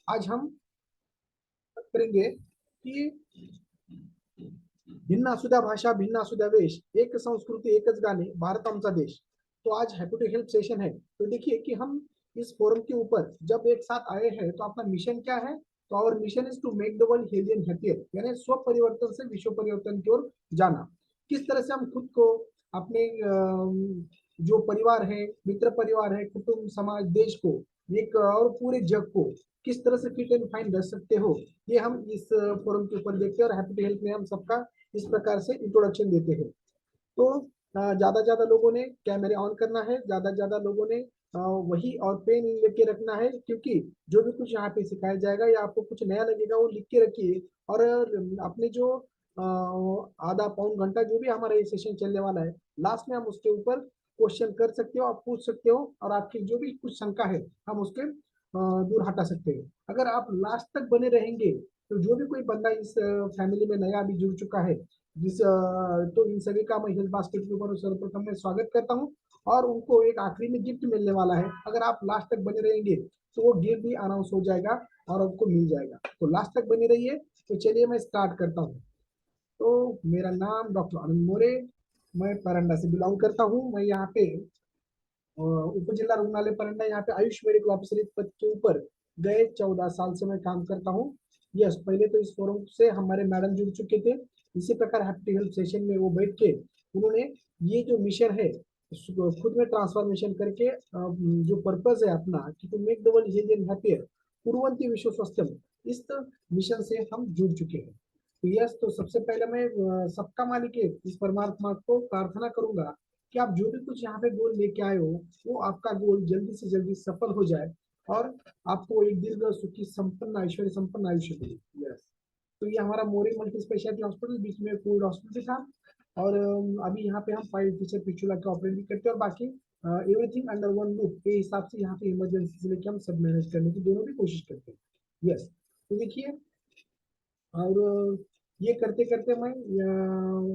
आज हम बात करेंगे कि भिन्न असुद्या भाषा भिन्न असुद्या वेश, एक संस्कृती एकच गाणे, भारत आमचा देश। तो आज हैप्पी टू हेल्प सेशन है। तो देखिए कि हम इस फोरम के ऊपर जब एक साथ आए हैं तो अपना मिशन क्या है। तो our mission is to make the world healthy and happier, यानी स्व परिवर्तन से विश्व परिवर्तन की ओर जाना। किस तरह से हम खुद को अपने जो परिवार है, मित्र परिवार है, कुटुंब समाज देश को एक और पूरे जग को किस तरह से फिट एंड फाइन रख सकते हो, ये हम इस फोरम के ऊपर देखते हैं। और हैप्पी टू हेल्प में हम सबका इस प्रकार से इंट्रोडक्शन देते हैं। तो ज्यादा ज्यादा लोगों ने कैमरे ऑन करना है, ज्यादा ज्यादा लोगों ने वही और पेन लेके रखना है, क्योंकि जो भी कुछ यहाँ पे सिखाया जाएगा या आपको कुछ नया लगेगा वो लिख के रखिए। और अपने जो आधा पौन घंटा जो भी हमारा ये सेशन चलने वाला है, लास्ट में हम उसके ऊपर क्वेश्चन कर सकते हो, आप पूछ सकते हो, और आपकी जो भी कुछ शंका है हम उसके दूर हटा सकते हैं। अगर आप लास्ट तक बने रहेंगे तो जो भी कोई बंदा इस फैमिली में नया अभी जुड़ चुका है, तो इन सभी का मैं हेल्थ बास्केट के ऊपर सर्वप्रथम मैं स्वागत करता हूँ। और उनको एक आखिरी में गिफ्ट मिलने वाला है, अगर आप लास्ट तक बने रहेंगे तो वो गिफ्ट भी अनाउंस हो जाएगा और आपको मिल जाएगा। तो लास्ट तक बने रहिए। तो चलिए मैं स्टार्ट करता हूँ। तो मेरा नाम डॉक्टर अरुण मोरे, मैं परंडा से बिलोंग करता हूँ। मैं यहाँ पे उप जिला रुग्णालय परंडा, यहाँ पे आयुष मेडिकल ऑफिसर पद के ऊपर गए 14 साल से मैं काम करता हूँ। यस, पहले तो इस फोरम से हमारे मैडम जुड़ चुके थे। इसी प्रकार हैप्पी हेल्थ सेशन में वो बैठ के उन्होंने ये जो मिशन है खुद में ट्रांसफॉर्मेशन करके जो पर्पज है अपना कि to make the world healthy and happier, पूर्वंती विश्व स्वास्थ्यम, इस मिशन से हम जुड़ चुके हैं। तो यस, तो सबसे पहले मैं सबका मालिक है इस परमात्मा को प्रार्थना करूंगा कि आप जो भी कुछ यहाँ पे गोल लेके आए हो, वो आपका गोल जल्दी से जल्दी सफल हो जाए और आपको एक दीर्घ सुखी संपन्न ऐश्वर्य संपन्न आयुष्य मिले। यस, तो ये हमारा मोरी मल्टी स्पेशलिटी हॉस्पिटल, बीच में कोविड हॉस्पिटल भी था। और अभी यहाँ पे हम 5 टीचर पिछुला के ऑपरेट भी करते हैं, और बाकी एवरीथिंग अंडर वन लूप के हिसाब से यहाँ पे इमरजेंसी से लेके हम सब मैनेज करने की दोनों भी कोशिश करते हैं। यस, तो देखिए, और ये करते करते मैं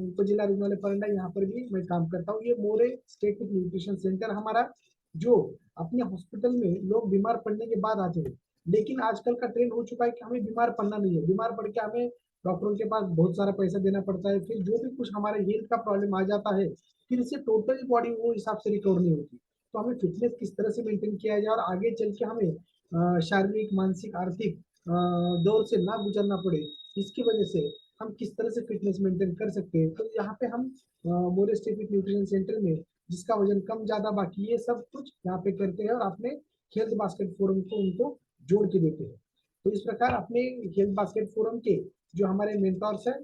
उपजिला रुग्णालय परंडा यहाँ पर भी मैं काम करता हूँ। ये मोरे स्टेट न्यूट्रिशन सेंटर हमारा, जो अपने हॉस्पिटल में लोग बीमार पड़ने के बाद आते हैं। लेकिन आजकल का ट्रेंड हो चुका है कि हमें बीमार पड़ना नहीं है, बीमार पड़ के हमें डॉक्टरों के पास बहुत सारा पैसा देना पड़ता है, फिर जो भी कुछ हमारे हेल्थ का प्रॉब्लम आ जाता है, फिर इससे टोटली बॉडी वो हिसाब से रिकवर नहीं होती। तो हमें फिटनेस किस तरह से मेंटेन किया जाए और आगे चल के हमें शारीरिक मानसिक आर्थिक दौर से ना गुजरना पड़े, इसकी वजह से हम किस तरह से फिटनेस मेंटेन कर सकते हैं। तो यहाँ पे हम मोरे स्टेट न्यूट्रिशन सेंटर में जिसका वजन कम ज्यादा बाकी ये सब कुछ यहाँ पे करते हैं और अपने हेल्थ बास्केट फोरम को उनको जोड़ के देते हैं। तो इस प्रकार अपने हेल्थ बास्केट फोरम के जो हमारे मेंटर्स हैं,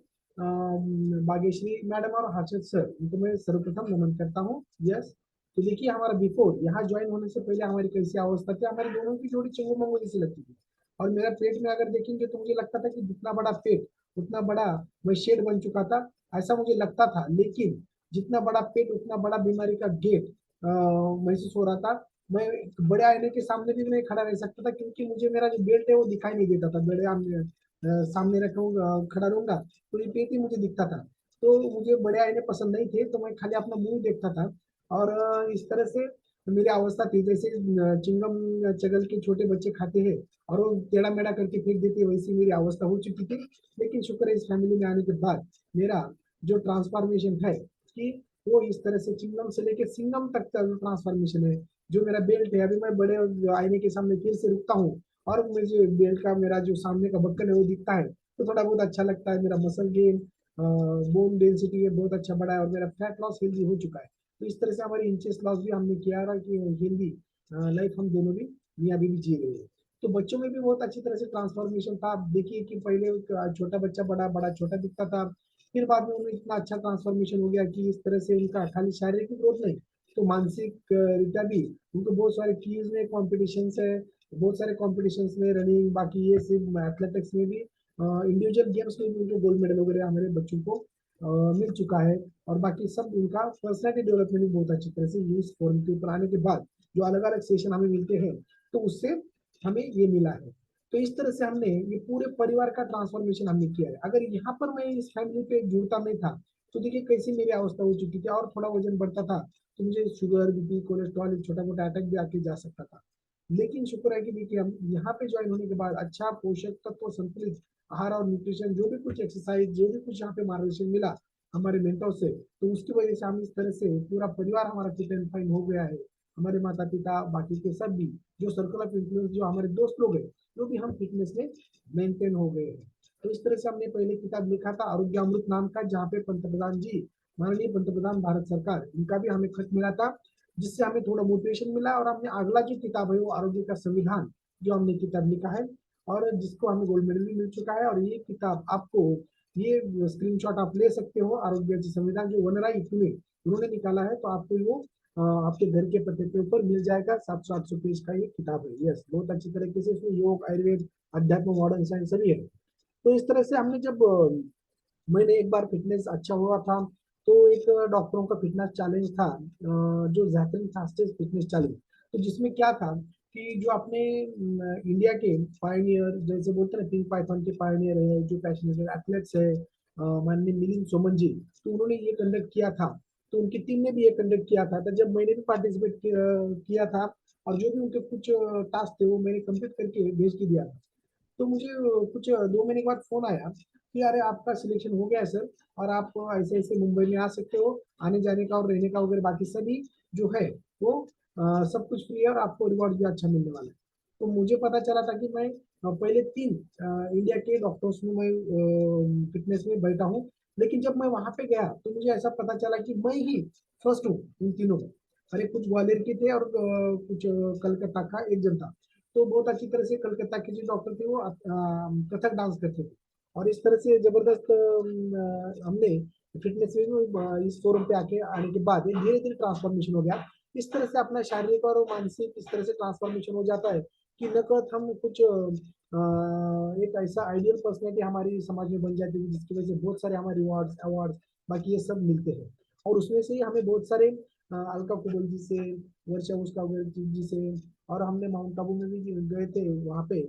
भाग्यश्री मैडम और हर्षद सर, उनको मैं सर्वप्रथम नमन करता हूँ। यस, तो देखिए हमारा बिफोर यहाँ ज्वाइन होने से पहले हमारी कैसी अवस्था थी, हमारी दोनों की जोड़ी चंगू मंगू जैसी लगती थी। और मेरा पेट में अगर देखेंगे तो मुझे लगता था कि जितना बड़ा पेट उतना बड़ा मैं शेड बन चुका था, ऐसा मुझे लगता था। लेकिन जितना बड़ा पेट उतना बड़ा बीमारी का गेट महसूस हो रहा था। मैं बड़े आईने के सामने भी नहीं खड़ा रह सकता था, क्योंकि मुझे मेरा जो बेल्ट है वो दिखाई नहीं देता था। बड़े सामने रखूंगा खड़ा रहूंगा तो ये पेट ही मुझे दिखता था। तो मुझे बड़े आईने पसंद नहीं थे, तो मैं खाली अपना मुंह देखता था। और इस तरह से मेरी अवस्था थी, जैसे चिंगम चगल के छोटे बच्चे खाते हैं और वो टेढ़ा मेढ़ा करके फेंक देते, वैसी मेरी अवस्था हो चुकी थी। लेकिन शुक्र है इस फैमिली में आने के बाद मेरा जो ट्रांसफॉर्मेशन है कि वो इस तरह से चिंगम से लेके सिंगम तक का जो ट्रांसफॉर्मेशन है, जो मेरा बेल्ट है, अभी मैं बड़े आईने के सामने फिर से रुकता हूँ और मुझे बेल्ट का मेरा जो सामने का बक्कल है वो दिखता है, तो थोड़ा बहुत अच्छा लगता है। मेरा मसल गेन, बोन डेंसिटी है बहुत अच्छा बढ़ा है, और मेरा फैट लॉस हेल्दी हो चुका है। तो इस तरह से हमारी इंचेस लॉस भी हमने किया रहा कि हेल्दी लाइफ हम दोनों भी मियाँ बीवी जी रहे हैं। तो बच्चों में भी बहुत अच्छी तरह से ट्रांसफॉर्मेशन था। आप देखिए कि पहले छोटा बच्चा बड़ा बड़ा छोटा दिखता था, फिर बाद में उनमें इतना अच्छा ट्रांसफॉर्मेशन हो गया कि इस तरह से उनका खाली शारीरिक ग्रोथ नहीं, तो मानसिक रीत्या भी उनको बहुत सारे क्यूज में कॉम्पिटिशन है, बहुत सारे कॉम्पिटिशन में रनिंग, बाकी ये सिर्फ एथलेटिक्स में भी इंडिविजुअल गेम्स में भी उनको गोल्ड मेडल वगैरह हमारे बच्चों को मिल चुका है। और बाकी सब उनका पर्सनैलिटी डेवलपमेंट भी बहुत अच्छी तरह से यूज फोरम के ऊपर आने के बाद जो अलग अलग सेशन हमें मिलते हैं, तो उससे हमें ये मिला है। तो इस तरह से हमने ये पूरे परिवार का ट्रांसफॉर्मेशन हमने किया है। अगर यहाँ पर मैं इस फैमिली पे जुड़ता नहीं था तो देखिए कैसी मेरी अवस्था हो चुकी थी, और थोड़ा वजन बढ़ता था तो मुझे शुगर बीपी कोलेस्ट्रॉल छोटा मोटा अटैक भी आके जा सकता था। लेकिन शुक्र है कि देखिए हम यहाँ पे ज्वाइन होने के बाद अच्छा पोषक तत्व संतुलित आहार और न्यूट्रिशन, जो भी कुछ एक्सरसाइज, जो भी कुछ यहाँ पे मार्गदर्शन मिला हमारे मेंटर से, तो उसकी वजह से हम इस तरह से पूरा परिवार हमारा फिट एंड फाइन हो गया है। हमारे माता पिता बाकी के सब भी, जो सर्कल ऑफ इन्फ्लुएंस, जो हमारे दोस्त लोग हैं, जो भी हम फिटनेस में मेंटेन हो गए हैं। तो इस तरह से हमने पहले किताब लिखा था आरोग्य अमृत नाम का, जहाँ पे पंतप्रधान जी, माननीय पंतप्रधान भारत सरकार, इनका भी हमें खत मिला था, जिससे हमें थोड़ा मोटिवेशन मिला। और हमने अगला जो किताब है वो आरोग्य का संविधान, जो हमने किताब लिखा है, और जिसको हमें गोल्ड मेडल भी मिल चुका है। और ये किताब आपको, ये स्क्रीनशॉट आप ले सकते हो, आरोग्य संविधान जो वनराई पुणे उन्होंने निकाला है, तो आपको वो आपके घर के पते के ऊपर मिल जाएगा। 700-800 पेज का ये किताब है। यस, बहुत अच्छी तरीके से इसमें योग, आयुर्वेद, अध्यात्म, मॉडर्न साइंस सभी है। तो इस तरह से हमने जब मैंने एक बार फिटनेस अच्छा हुआ था, तो एक डॉक्टरों का फिटनेस चैलेंज था, जो जैकलिन फास्टेस्ट फिटनेस चैलेंज। तो जिसमें क्या था कि जो अपने इंडिया के पायनियर, जैसे बोलते हैं पिंक पाइथन के पायनियर है, जो पैशनेट एथलेट्स है, माननीय मिलिंद सोमन जी, तो उन्होंने ये कंडक्ट किया था। तो उनकी टीम ने भी ये कंडक्ट किया था, तो जब मैंने भी पार्टिसिपेट किया था, और जो भी उनके कुछ टास्क थे वो मैंने कंप्लीट करके भेज के दिया था। तो मुझे कुछ 2 महीने के बाद फोन आया कि अरे आपका सिलेक्शन हो गया है सर, और आप ऐसे ऐसे मुंबई में आ सकते हो, आने जाने का और रहने का वगैरह बाकी सभी जो है वो सब कुछ फ्री है, और आपको रिवॉर्ड भी अच्छा मिलने वाला है। तो मुझे पता चला था कि मैं पहले 3 इंडिया के डॉक्टर्स में मैं फिटनेस में बैठा हूँ, लेकिन जब मैं वहां पे गया तो मुझे ऐसा पता चला कि मैं ही फर्स्ट हूँ इन तीनों में। अरे कुछ ग्वालियर के थे, और कुछ कलकत्ता का एक जन था। तो बहुत अच्छी तरह से कलकत्ता के जो डॉक्टर थे वो कथक डांस करते थे। और इस तरह से जबरदस्त हमने फिटनेस में इस फोरम पे आके आने के बाद धीरे धीरे ट्रांसफॉर्मेशन हो गया। इस तरह से अपना शारीरिक और मानसिक इस तरह से ट्रांसफॉर्मेशन हो जाता है कि नकद हम कुछ एक ऐसा आइडियल पर्सनैलिटी हमारी समाज में बन जाती है, जिसकी वजह से बहुत सारे हमारे रिवॉर्ड्स अवार्ड्स बाकी ये सब मिलते हैं। और उसमें से ही हमें बहुत सारे अलका कुबल जी से, वर्षा उसका जी से, और हमने माउंट आबू में भी गए थे वहाँ पे,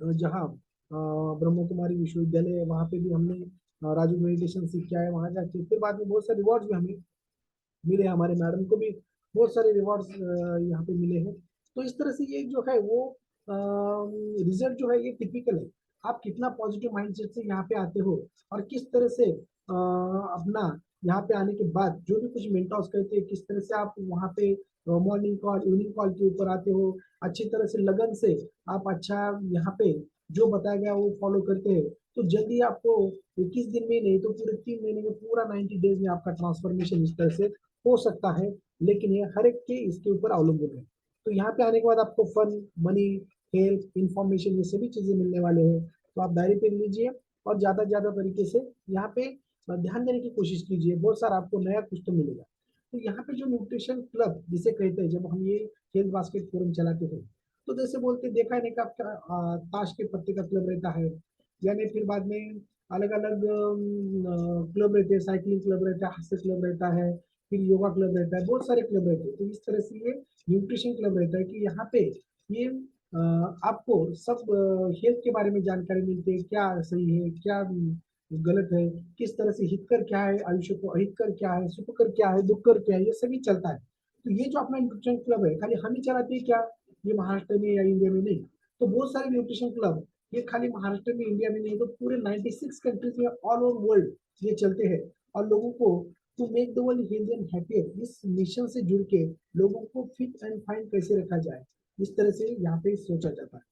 जहाँ ब्रह्म कुमारी विश्वविद्यालय है, वहाँ पे भी हमने राजू मेडिटेशन सीख के आए। वहाँ जाके फिर बाद में बहुत सारे रिवॉर्ड्स भी हमें मिले, हमारे मैडम को भी बहुत सारे रिवॉर्ड्स यहाँ पे मिले हैं। तो इस तरह से ये जो है वो रिजल्ट जो है ये टिपिकल है। आप कितना पॉजिटिव माइंडसेट से यहाँ पे आते हो, और किस तरह से अपना यहाँ पे आने के बाद जो भी कुछ मेंटर्स कहते हैं, किस तरह से आप वहाँ पे मॉर्निंग कॉल, इवनिंग कॉल के ऊपर आते हो, अच्छी तरह से लगन से आप अच्छा यहाँ पे जो बताया गया वो फॉलो करते हैं, तो जल्दी आपको 21 दिन में नहीं तो पूरे 3 महीने में, पूरा 90 डेज में आपका ट्रांसफॉर्मेशन इस तरह से हो सकता है। लेकिन ये हर एक के इसके ऊपर अवलंबन है। तो यहाँ पे आने के बाद आपको फन, मनी, हेल्थ, इंफॉर्मेशन, ये सभी चीजें मिलने वाले हैं। तो आप डायरी पे लीजिए, और ज्यादा से ज्यादा तरीके से यहाँ पे ध्यान देने की कोशिश कीजिए, बहुत सारा आपको नया कुछ तो मिलेगा। तो यहाँ पे जो न्यूट्रिशन क्लब जिसे कहते हैं, जब हम ये हेल्थ बास्केट फोरम चलाते हैं, तो जैसे बोलते देखा है नहीं कि आपका ताश के पत्ते का क्लब रहता है, यानी फिर बाद में अलग अलग क्लब रहते हैं, साइकिलिंग क्लब रहता है, हास्य क्लब रहता है, फिर योगा क्लब रहता है, बहुत सारे क्लब रहते हैं। तो इस तरह से ये न्यूट्रिशन क्लब रहता है कि यहाँ पे ये आपको सब हेल्थ के बारे में जानकारी मिलती है, क्या सही है, क्या गलत है, किस तरह से हितकर क्या है आयुष्य को, अहितकर क्या है, सुखकर क्या है, दुखकर क्या है, ये सभी चलता है। तो ये जो अपना न्यूट्रिशन क्लब है, खाली हम ही चलाते हैं क्या, ये महाराष्ट्र में या इंडिया में नहीं। तो बहुत सारे न्यूट्रिशन क्लब ये खाली महाराष्ट्र में, इंडिया में नहीं, तो पूरे 96 कंट्रीज में, ऑल ओवर वर्ल्ड ये चलते हैं। और लोगों को to make the world healthy and happier, इस मिशन से जुड़ के लोगों को फिट एंड फाइन कैसे रखा जाए, इस तरह से यहाँ पे सोचा जाता है।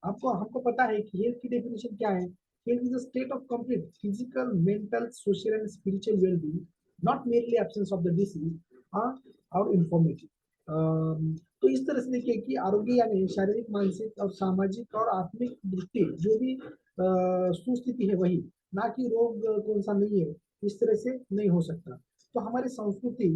आपको हमको पता है कि हेल्थ की डेफिनेशन क्या है। Health is a state of complete physical, mental, social and spiritual wellbeing, not merely absence of the disease और इंफॉर्मेटिव। तो इस तरह से देखिए कि आरोग्य यानी शारीरिक, मानसिक और सामाजिक और आत्मिक दृष्टि जो भी सुस्थिति है वही, ना कि रोग कौन सा नहीं है, इस तरह से नहीं हो सकता। तो हमारी संस्कृति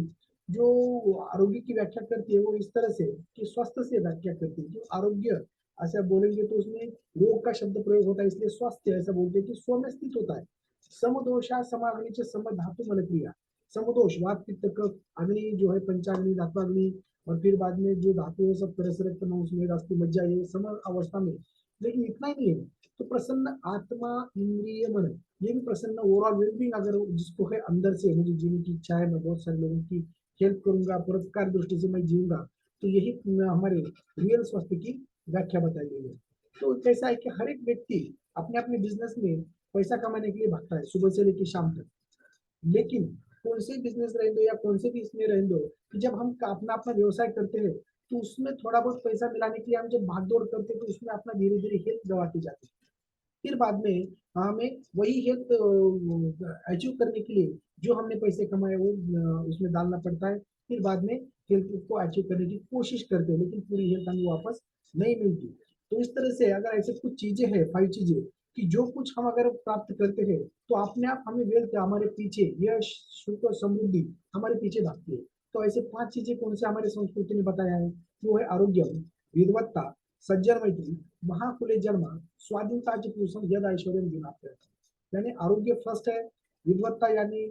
जो आरोग्य की व्याख्या करती है वो इस तरह से कि स्वस्थ से व्याख्या करती है। जो आरोग्य ऐसा बोलेंगे तो उसमें रोग का शब्द प्रयोग होता है, इसलिए स्वास्थ्य ऐसा बोलते हैं कि स्व में स्थित होता है। समदोषा समाग्नि सम धातु मन क्रिया। समदोष वात पित्त कफ, अग्नि जो है पंचाग्नि, धात्वाग्नि, और फिर बाद में जो धातु है सब तरह से रक्त में अस्थि मज्जा, ये सम अवस्था में। लेकिन इतना ही नहीं है, तो प्रसन्न आत्मा, इंद्रिय, मन, ये भी प्रसन्न, ओवरऑल वेलबींग अगर जिसको है अंदर से, मुझे जीने की इच्छा है, मैं बहुत सारे लोगों की हेल्प करूंगा, परोपकार दृष्टि से मैं जीऊंगा, तो यही हमारे रियल स्वास्थ्य की व्याख्या बताई गई है। तो कैसा है कि हर एक व्यक्ति अपने अपने बिजनेस में पैसा कमाने के लिए भागता है सुबह से लेकर शाम तक। लेकिन कौन से बिजनेस रहने दो या कौन से भी इसमें रहने दो कि जब हम अपना अपना व्यवसाय करते हैं तो उसमें थोड़ा बहुत पैसा मिलाने के लिए हम जब भाग दौड़ करते हैं तो उसमें अपना धीरे धीरे हेल्थ गवाती जाती है। फिर बाद में हमें वही हेल्थ अचीव करने के लिए जो हमने पैसे कमाए वो उसमें डालना पड़ता है। फिर बाद में हेल्थ को अचीव करने की कोशिश करते हैं लेकिन पूरी हेल्थ हमें वापस नहीं मिलती। तो इस तरह से अगर ऐसे कुछ चीजें हैं, 5 चीजें कि जो कुछ हम अगर प्राप्त करते हैं तो अपने आप हमें वेल्थ हमारे पीछे, यश, सुख और समृद्धि हमारे पीछे भागती है। तो ऐसे 5 चीजें कौन से हमारे संस्कृति ने बताया है कि वो है आरोग्य, विद्वत्ता, सज्जन मैत्री, महाकुले जन्म, स्वाधीनताचे पुरुषम यद ऐश्वर्य दिनात। यानी आरोग्य फर्स्ट है, विद्वत्ता यानी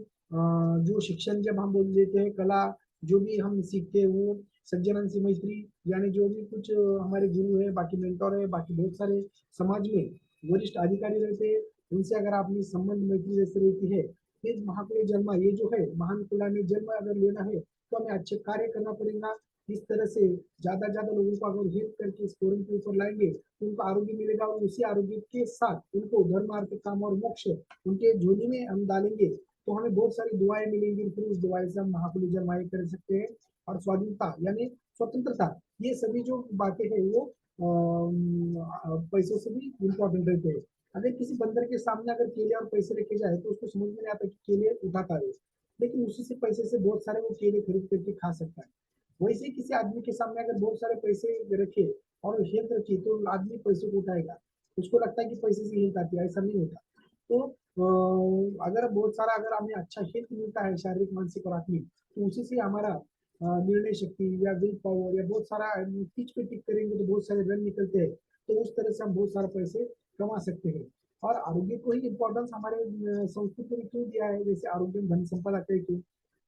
जो शिक्षण जब हम बोल देते हैं कला जो भी हम सीखते हैं वो, सज्जनांची मैत्री यानी जो भी कुछ हमारे गुरु है, बाकी मेंटोर है, बाकी बहुत सारे समाज में वरिष्ठ अधिकारी रहते हैं, उनसे अगर आपकी संबंध मैत्री जैसे रहती है। फिर महाकुल जन्म, ये जो है महान कुला में जन्म अगर लेना है तो हमें अच्छे कार्य करना पड़ेगा। इस तरह से ज्यादा ज्यादा लोगों को अगर हेल्प करके इस फोरम के ऊपर लाएंगे तो उनको आरोग्य मिलेगा और उसी आरोग्य के साथ उनको धर्म अर्थ काम और मोक्ष उनके झोली में हम डालेंगे तो हमें बहुत सारी दुआएं मिलेंगी। फिर उस दुआएं से हम महाकुल जन्माए कर सकते हैं। और स्वाधीनता यानी स्वतंत्रता, ये सभी जो बातें हैं वो पैसों से भी इम्पोर्टेंट रहते हैं। अगर किसी बंदर के सामने अगर केले और पैसे रखे जाए तो उसको समझ में नहीं आता कि केले उठाता है, लेकिन उसी से पैसे से बहुत सारे वो केले खरीद करके खा सकता है। वैसे किसी आदमी के सामने अगर बहुत सारे पैसे रखे और हेल्थ रखी तो आदमी पैसे को उठाएगा, उसको लगता है कि पैसे से हेल्थ आती है, ऐसा नहीं होता। तो अगर बहुत सारा अगर हमें अच्छा हेल्थ मिलता है शारीरिक मानसिक और आत्मिक तो उसी से हमारा निर्णय शक्ति या विल पावर या बहुत सारा पिच पे टिक करेंगे तो बहुत सारे रन निकलते हैं। तो उस तरह से हम बहुत सारे पैसे कमा सकते हैं। और आरोग्य को ही इम्पोर्टेंस हमारे संस्कृति में क्यों दिया है, जैसे आरोग्य धन संपदा कहते हैं।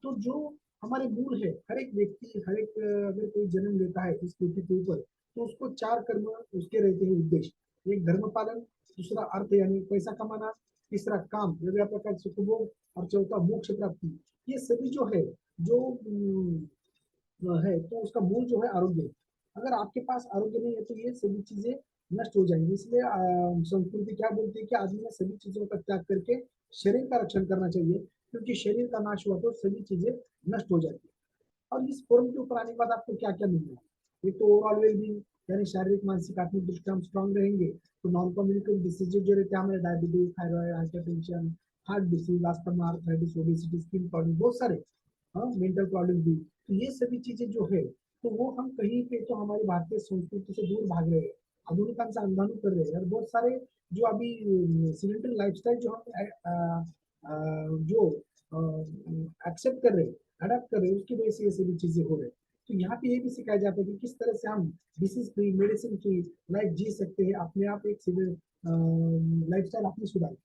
तो जो हमारे मूल है, हर एक व्यक्ति हर एक अगर कोई जन्म लेता है इस पृथ्वी के ऊपर तो उसको 4 कर्म उसके रहते हैं उद्देश्य। एक धर्म पालन, दूसरा अर्थ यानी पैसा कमाना, तीसरा काम विभिन्न प्रकार से उपभोग और चौथा मोक्ष प्राप्ति। ये सभी जो है जो है तो उसका मूल जो है आरोग्य। अगर आपके पास आरोग्य नहीं है तो ये सभी चीजें नष्ट हो जाएंगी। इसलिए संस्कृति क्या बोलती है कि आदमी ने सभी चीजों का त्याग करके शरीर का रक्षण करना चाहिए, क्योंकि शरीर का नाश हुआ तो सभी चीजें नष्ट हो जाती है। और इस फोरम के ऊपर आने के बाद आपको क्या क्या मिल रहा है, एक तो ओवरऑल वेलबींग यानी शारीरिक मानसिक आत्मिक दृष्टि हम स्ट्रांग रहेंगे। तो नॉन कम्युनिकेबल डिसीज जो रहते हैं हमारे diabetes, thyroid, hypertension, heart disease, asthma, arthritis, obesity, skin problem, बहुत सारे मेंटल प्रॉब्लम भी। तो ये सभी चीजें जो है तो वो हम कहीं पे तो हमारी भारतीय संस्कृति से दूर भाग रहे हैं, आधुनिकता अंधानु कर रहे हैं। और बहुत सारे जो अभी सीडेंटल लाइफस्टाइल जो हम जो एक्सेप्ट कर रहे हैं, अडाप्ट कर रहे हैं, उसकी वजह से ये सभी चीजें हो रही है। तो यहाँ पे ये भी सिखाया जाता है कि किस तरह से हम disease free medicine free life जी सकते हैं, अपने आप एक लाइफ स्टाइल अपनी सुधार।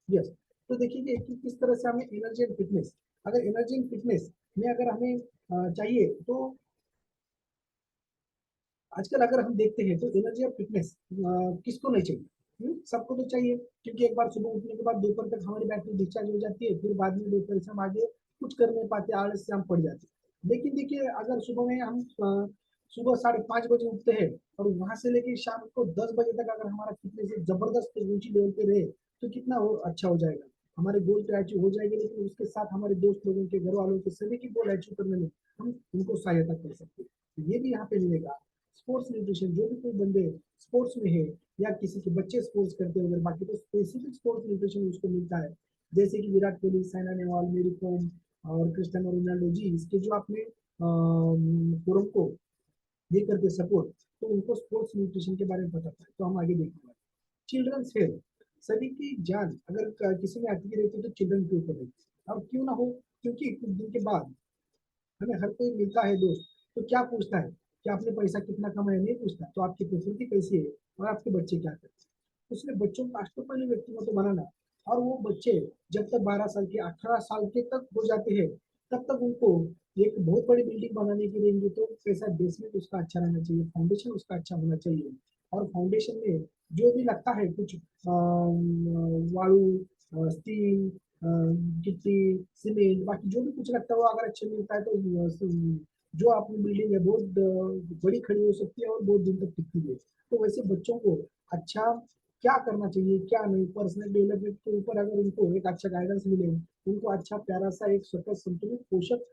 यस। तो देखिए कि किस तरह से हमें एनर्जी एंड फिटनेस, अगर एनर्जी एंड फिटनेस में अगर हमें चाहिए तो आजकल अगर हम देखते हैं तो एनर्जी और फिटनेस किसको नहीं चाहिए, सबको तो चाहिए। क्योंकि एक बार सुबह उठने के बाद दोपहर तक हमारी बैटरी डिस्चार्ज हो जाती है, फिर बाद में दोपहर से हम आगे कुछ कर नहीं पाते, आलस से हम पड़ जाते हैं। लेकिन देखिए अगर सुबह में हम सुबह 5:30 बजे उठते हैं और वहां से लेके शाम को 10 बजे तक अगर हमारा फिटनेस एक जबरदस्त ऊंची लेवल पे रहे तो कितना अच्छा हो जाएगा, हमारे गोल तो अचीव हो जाएंगे। लेकिन उसके साथ हमारे दोस्त लोगों के, घर वालों के, सभी की गोल अचीव करने में हम उनको सहायता कर सकते हैं। तो ये भी यहाँ पे मिलेगा। स्पोर्ट्स न्यूट्रिशन, जो भी कोई बंदे स्पोर्ट्स में है या किसी के बच्चे स्पोर्ट्स करते हैं अगर बाकी, तो स्पेसिफिक स्पोर्ट्स न्यूट्रिशन उसको मिलता है। जैसे कि विराट कोहली, साइना नेहवाल, मेरी कॉम और क्रिस्टियानो रोनाल्डो जी, इसके जो आपने फोरम को ये करते सपोर्ट, तो उनको स्पोर्ट्स न्यूट्रिशन के बारे में पता था। तो हम आगे देखेंगे चिल्ड्रंस हेल्थ, सभी की जान अगर किसी में अटकी रहती है तो चिल्ड्रन के ऊपर रहती है। और क्यों ना हो, क्योंकि कुछ दिन के बाद हमें हर कोई मिलता है दोस्त, तो क्या पूछता है कि आपने पैसा कितना कमाया, नहीं पूछता तो आपकी प्रकृति कैसी है और आपके बच्चे क्या करते हैं। इसलिए बच्चों को राष्ट्र पहले व्यक्तित्व तो बनाना। और वो बच्चे जब तक 12 साल के, 18 साल के तक हो जाते हैं तब तक उनको एक बहुत बड़ी बिल्डिंग बनाने के लिए तो कैसा बेसमेंट उसका अच्छा रहना चाहिए, फाउंडेशन उसका अच्छा होना चाहिए। और फाउंडेशन में जो भी लगता है कुछ वायु, स्टील, गिट्टी, सीमेंट, बाकी जो भी कुछ लगता है वो अगर अच्छा मिलता है तो जो आपकी बिल्डिंग है बहुत बड़ी खड़ी हो सकती है और बहुत दिन तक टिकती है। तो वैसे बच्चों को अच्छा क्या करना चाहिए, क्या नहीं, पर्सनल डेवलपमेंट के ऊपर अगर उनको एक अच्छा गाइडेंस मिले, उनको अच्छा प्यारा सा एक स्वतः संतुलित पोषक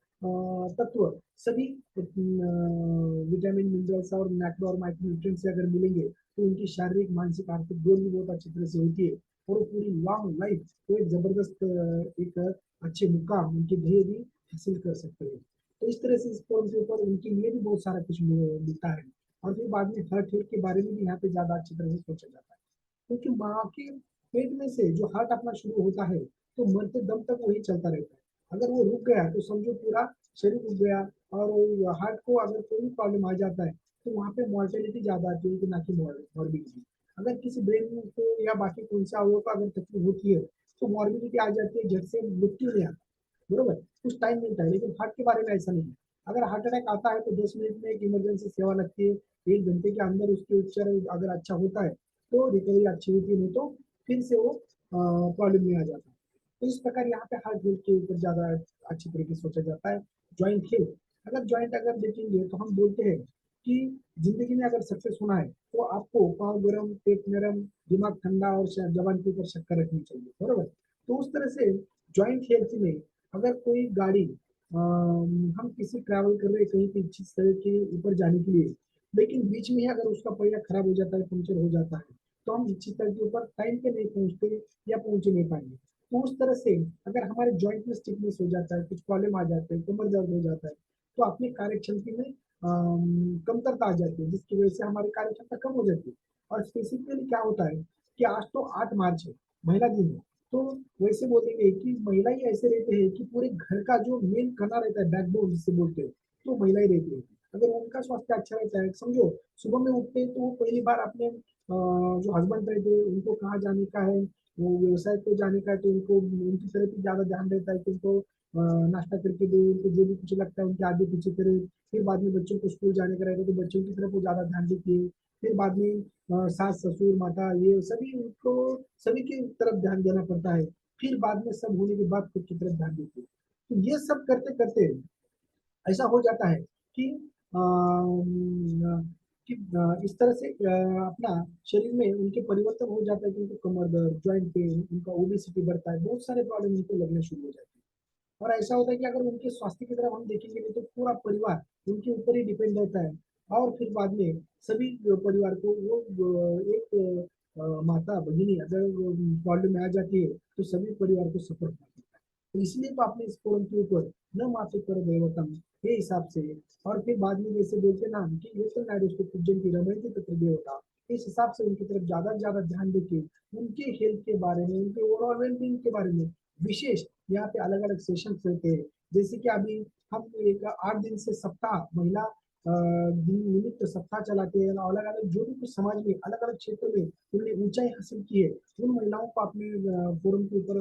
तत्व सभी विटामिन मिनरल्स और मैक्रो और माइक्रोन्यूट्रिएंट्स से अगर मिलेंगे तो उनकी शारीरिक मानसिक आर्थिक ग्रोथ भी बहुत अच्छी तरह से होती है और वो पूरी लॉन्ग लाइफ तो एक जबरदस्त एक अच्छे मुकाम उनके ध्येय भी हासिल कर सकते हैं। तो इस तरह से इस फोरम के ऊपर उनके लिए भी बहुत सारा कुछ मिलता है। और फिर बाद में हार्ट हेल्थ के बारे में भी यहाँ पे ज्यादा अच्छी तरह से सोचा जाता है, क्योंकि माँ के पेट में से जो हार्ट अपना शुरू होता है तो मरते दम तक वही चलता रहता है। अगर वो रुक गया तो समझो पूरा शरीर रुक गया। और हार्ट को अगर कोई भी प्रॉब्लम आ जाता है तो वहाँ पे मॉर्टेलिटी ज्यादा आती है कि ना कि मॉर्बिडिटी। अगर किसी ब्रेन को या बाकी कौन से अवयव को अगर तकलीफ होती है तो मॉर्बिडिटी आ जाती है, झट से मृत्यु नहीं आती, बरोबर, कुछ टाइम मिलता है। लेकिन हार्ट के बारे में ऐसा नहीं है। अगर हार्ट अटैक आता है तो 10 मिनट में एक इमरजेंसी सेवा लगती है, 1 घंटे के अंदर उसके उपचार अगर अच्छा होता है तो रिकवरी अच्छी होती है, नहीं तो फिर से वो प्रॉब्लम में आ जाता है। तो इस प्रकार यहाँ पे हार्ट हेल्थ के ऊपर ज्यादा अच्छी तरीके से सोचा जाता है। ज्वाइंट हेल्थ, अगर ज्वाइंट अगर देखेंगे तो हम बोलते हैं कि जिंदगी में अगर सक्सेस होना है तो आपको पाँव गर्म, पेट नरम, दिमाग ठंडा और जबान के ऊपर शक्कर रखनी चाहिए, बरोबर। तो उस तरह से ज्वाइंट हेल्थ में अगर कोई गाड़ी हम किसी ट्रैवल कर रहे हैं कहीं पे इच्छित स्थल के ऊपर जाने के लिए, लेकिन बीच में ही अगर उसका पहिया खराब हो जाता है, पंचर हो जाता है, तो हम इच्छित स्थल के ऊपर टाइम पे नहीं पहुंचते या पहुंच नहीं पाएंगे। तो उस तरह से अगर हमारे जॉइंट में स्टिफनेस हो जाता है, कुछ प्रॉब्लम आ जाते हैं, कमर दर्द हो जाता है, तो अपनी कार्य क्षमता में कमतरता आ जाती है, जिसकी वजह से हमारी कार्य क्षमता कम हो जाती है। और स्पेसिफिकली क्या होता है कि आज तो 8 मार्च है, महिला दिन है, तो वैसे बोलेंगे कि महिला ही ऐसे रहते हैं कि पूरे घर का जो मेन कना रहता है, बैकबोन जिसे बोलते हैं, तो महिला ही रहती है। अगर उनका स्वास्थ्य अच्छा रहता है, समझो सुबह में उठते हैं तो वो पहली बार अपने जो हस्बैंड रहते हैं उनको कहाँ जाने का है, वो व्यवसाय को जाने का है, तो उनको उनकी तरफ ही ज्यादा ध्यान रहता है कि उनको नाश्ता करके दे, उनको जो भी कुछ लगता है उनके आगे पीछे करे। फिर बाद में बच्चों को स्कूल जाने का रहता है तो बच्चों की तरफ वो ज्यादा ध्यान देती है। फिर बाद में सास ससुर माता ये सभी उनको सभी की तरफ ध्यान देना पड़ता है। फिर बाद में सब होने के बाद खुद की तरफ ध्यान देती है। तो ये सब करते करते ऐसा हो जाता है कि इस तरह से अपना शरीर में उनके परिवर्तन हो जाता है कि उनको कमर दर्द, ज्वाइंट पेन, उनका ओबेसिटी बढ़ता है, बहुत सारे प्रॉब्लम उनको लगने शुरू हो जाते हैं। और ऐसा होता है कि अगर उनके स्वास्थ्य की तरफ हम देखेंगे नहीं तो पूरा परिवार उनके ऊपर ही डिपेंड रहता है। और फिर बाद में सभी परिवार को वो एक माता भगिनी अगर प्रॉब्लम में आ जाती है तो सभी परिवार को सफर करना पड़ता है। तो इसलिए तो आपने इस फोरम के ऊपर न मातु कर देवतम के हिसाब से, और फिर बाद में जैसे बोलते ना कि ये तो नारिष्ट पूजन की रमणती तत्र देवता, इस हिसाब से उनकी तरफ ज्यादा से ज्यादा ध्यान देके उनके हेल्थ के बारे में, उनके ओवरऑल वेलबींग के बारे में विशेष यहाँ पे अलग अलग सेशन चलते हैं। जैसे कि अभी हम एक 8 दिन से सप्ताह महिला निमित्त सप्ताह चलाते हैं, अलग अलग जो भी कुछ समाज में अलग अलग क्षेत्र में उन्होंने ऊंचाई हासिल की है उन महिलाओं को अपने फोरम के ऊपर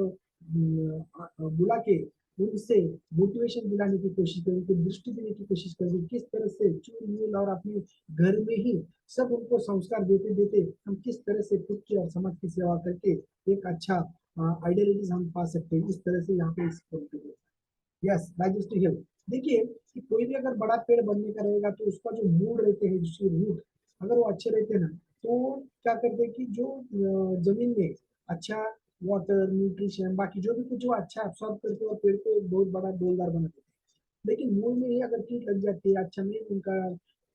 बुला के उनसे मोटिवेशन दिलाने की कोशिश करें, उनको दृष्टि देने की कोशिश करें किस तरह से चूल मूल और अपने घर में ही सब उनको संस्कार देते देते हम किस तरह से खुद की और समाज की सेवा करके एक अच्छा आइडियोलॉजीज हम पा सकते हैं। इस तरह से यहाँ पे इस यस डाइजेस्टिव हेल्थ। देखिए कि कोई भी अगर बड़ा पेड़ बनने का रहेगा तो उसका जो मूड रहते हैं, जिसके रूट अगर वो अच्छे रहते हैं ना, तो क्या करते हैं कि जो जमीन में अच्छा वाटर न्यूट्रिशन बाकी जो भी कुछ वो अच्छा एब्सॉर्ब करते हैं और पेड़ को एक बहुत बड़ा डोलदार बना देते हैं। लेकिन मूल में ही अगर कीट लग जाती है, अच्छा नहीं उनका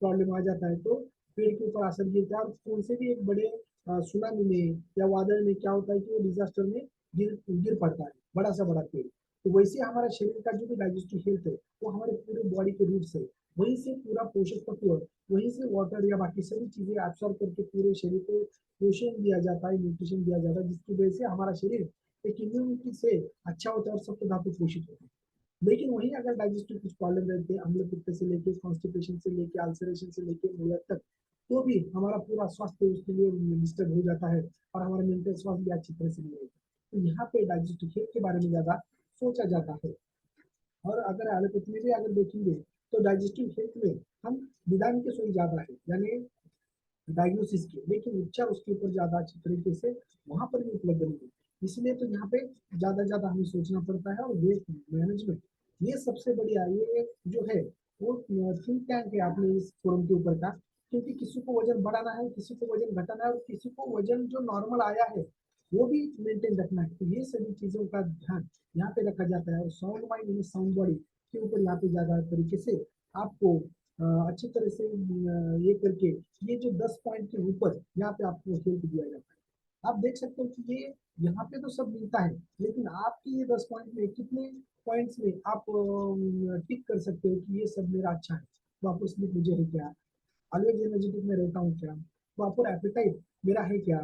प्रॉब्लम आ जाता है तो पेड़ के ऊपर असर गिरता है। और कौन से भी एक बड़े सुनामी में या वादळ में क्या होता है कि वो डिजास्टर में गिर गिर पड़ता है बड़ा सा बड़ा पेड़। तो वैसे हमारा शरीर का जो भी डाइजेस्टिव हेल्थ है वो हमारे पूरे बॉडी के रूट से वहीं से पूरा पोषक तत्व वहीं से वाटर या बाकी सभी चीजें एब्सॉर्ब करके पूरे शरीर को पोषण दिया जाता है, न्यूट्रिशन दिया जाता है, जिसकी वजह से हमारा शरीर एक इम्यूनिटी से अच्छा होता है और सप्त धातु पोषित होता है। लेकिन वहीं अगर डाइजेस्टिव कुछ प्रॉब्लम रहते हैं, अम्ल पित्त से लेके कॉन्स्टिपेशन से लेके अल्सरेशन से लेके मूलत तक, तो भी हमारा पूरा स्वास्थ्य उसके लिए डिस्टर्ब हो जाता है और हमारा मेंटल स्वास्थ्य भी अच्छी तरह से नहीं रहता। तो यहाँ पे डाइजेस्टिव हेल्थ के बारे में ज्यादा सोचा जाता है। और अगर एलोपैथी में भी अगर देखेंगे तो डाइजेस्टिव हेल्थ में हम निदान के सोई ज्यादा है, यानी डायग्नोसिस की, लेकिन उपचार उसके ऊपर ज्यादा अच्छी तरीके से वहां पर भी उपलब्ध नहीं है। इसलिए तो यहाँ पे ज्यादा ज्यादा हमें सोचना पड़ता है। और वेस्ट मैनेजमेंट ये सबसे बढ़िया ये जो है वो थिंक टैंक है आपने इस फोरम के ऊपर का, क्योंकि किसी को वजन बढ़ाना है, किसी को वजन घटाना है, और किसी को वजन जो नॉर्मल आया है वो भी मेंटेन रखना है। तो ये सभी चीजों का ध्यान यहाँ पे रखा जाता है, और साउंड माइंड यानी साउंड बॉडी के ऊपर यहाँ पे ज्यादा तरीके से आपको अच्छी तरह से ये करके ये जो 10 पॉइंट के ऊपर यहाँ पे आपको हेल्प दिया जाता है। आप देख सकते हो कि ये यहाँ पे तो सब मिलता है, लेकिन आपके ये 10 पॉइंट में कितने पॉइंट्स में आप टिक कर सकते हो कि ये सब मेरा अच्छा है, प्रॉपर स्लीप मुझे है क्या, ऑलवेज एनर्जेटिक में रहता हूँ क्या, प्रॉपर एपेटाइट मेरा है क्या,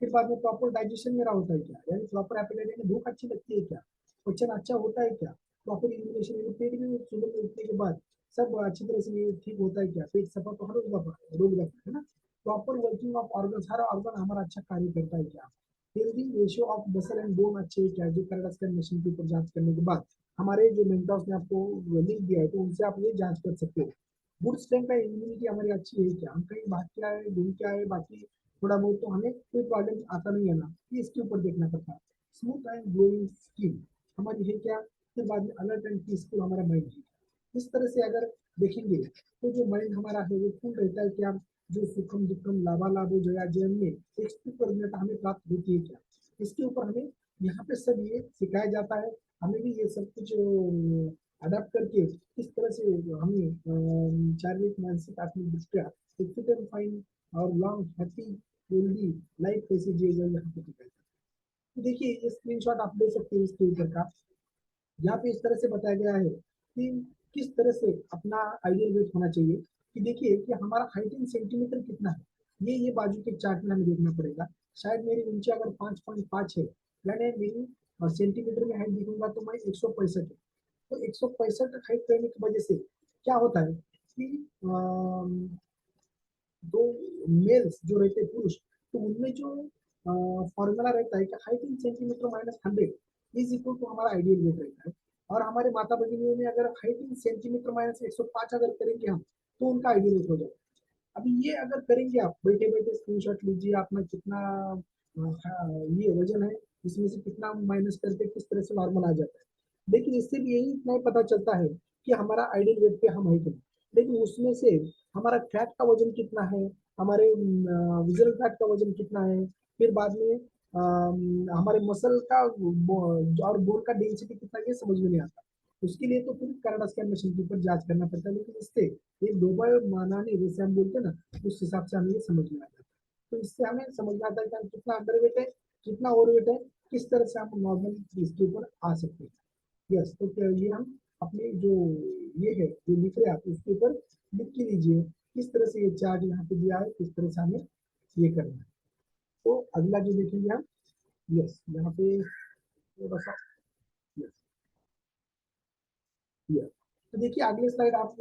फिर बाद में प्रॉपर डाइजेशन मेरा होता है क्या, यानी प्रॉपर एपेटाइट यानी भूख अच्छी लगती है क्या, क्वेश्चन अच्छा होता है क्या, प्रॉपर इलिमिनेशन यानी पेट में सुबह में उठने के बाद सब अच्छी तरह से ये ठीक होता है क्या, पेट सफा तो हर रोग रहता है ना, proper working of organ, her organ हमारा अच्छा कार्य करता है क्या, healthy ratio of muscle and bone अच्छे है क्या, जो कैरेट स्कैन मशीन के ऊपर जांच करने के बाद हमारे जो मेंटर्स ने आपको लिंक दिया है तो उनसे आप ये जांच कर सकते हो। गुड स्ट्रेंथ का इम्यूनिटी हमारी अच्छी है क्या, हम कहीं भाग के आए घूम के आए, बाकी थोड़ा बहुत तो हमें कोई प्रॉब्लम आता नहीं है ना, ये इसके ऊपर देखना पड़ता है। स्मूथ एंड ग्लोइंग स्किन हमारी है क्या, फिर बाद में अलर्ट एंड पीसफुल हमारा माइंड है। इस तरह से अगर देखेंगे तो जो माइंड हमारा है वो फुल रहता है क्या, जो सुखम दुखम लाभालाभ हो जया जयन में एक परिणता हमें प्राप्त होती है क्या, इसके ऊपर हमें यहाँ पे सब ये सिखाया जाता है। हमें भी ये सब कुछ अडाप्ट करके किस तरह से हमें शारीरिक मानसिक आत्मिक दृष्टिया एक फिट एंड फाइन और लॉन्ग हैप्पी हेल्दी लाइफ कैसे जिए जाए यहाँ पे दिखाया जाता है। तो देखिए ये स्क्रीनशॉट आप ले सकते हैं इसके ऊपर का, यहाँ पे इस तरह से बताया गया है कि किस तरह से अपना आइडियल वेट होना चाहिए, कि देखिए कि हमारा हाइट इन सेंटीमीटर कितना है, ये बाजू के चार्ट में हमें देखना पड़ेगा। शायद मेरी ऊंचाई अगर 5.5 है, यानी मेरी सेंटीमीटर में हाइट देखूंगा तो मैं 165 है। तो 165 हाइट रहने की वजह से क्या होता है कि दो मेल्स जो रहते हैं पुरुष, तो उनमें जो फॉर्मूला रहता है कि height in centimetre minus 100 is equal to हमारा आइडियल वेट रहता है। और हमारे माता भगिनियों में अगर हाइट इन सेंटीमीटर माइनस 105 अगर करेंगे हम, तो उनका आइडियल वेट हो जाएगा। अभी ये अगर करेंगे आप बैठे बैठे स्क्रीनशॉट लीजिए अपना कितना ये वजन है, इसमें से कितना माइनस करके किस तरह से नॉर्मल आ जाता है। लेकिन इससे भी यही इतना ही पता चलता है कि हमारा आइडियल वेट पे हम है कि नहीं, लेकिन उसमें से हमारा फैट का वजन कितना है, हमारे विजल फैट का वजन कितना है, फिर बाद में हमारे मसल का और बोन का डेंसिटी कितना, ये समझ में नहीं आता। उसके लिए तो फिर कनाडा स्कैन मशीन के ऊपर जांच करना पड़ता है, लेकिन इससे एक डोबल मानाने जैसे हम बोलते हैं ना, उस हिसाब से हमें ये समझ में आता है। तो इससे हमें समझ में आता है कि हम कितना अंडरवेट है, कितना ओवरवेट है, किस तरह से हम नॉर्मल इसके ऊपर आ सकते हैं। यस, तो क्या ये हम अपने जो ये है जो लिख रहे हैं आप उसके ऊपर लिख के लीजिए किस तरह से ये चार्ट यहाँ पे दिया है, किस तरह से हमें ये करना है। तो अगला जो देखेंगे हम, यस यहाँ पे थोड़ा सा, यस यस, तो देखिए अगले स्लाइड आप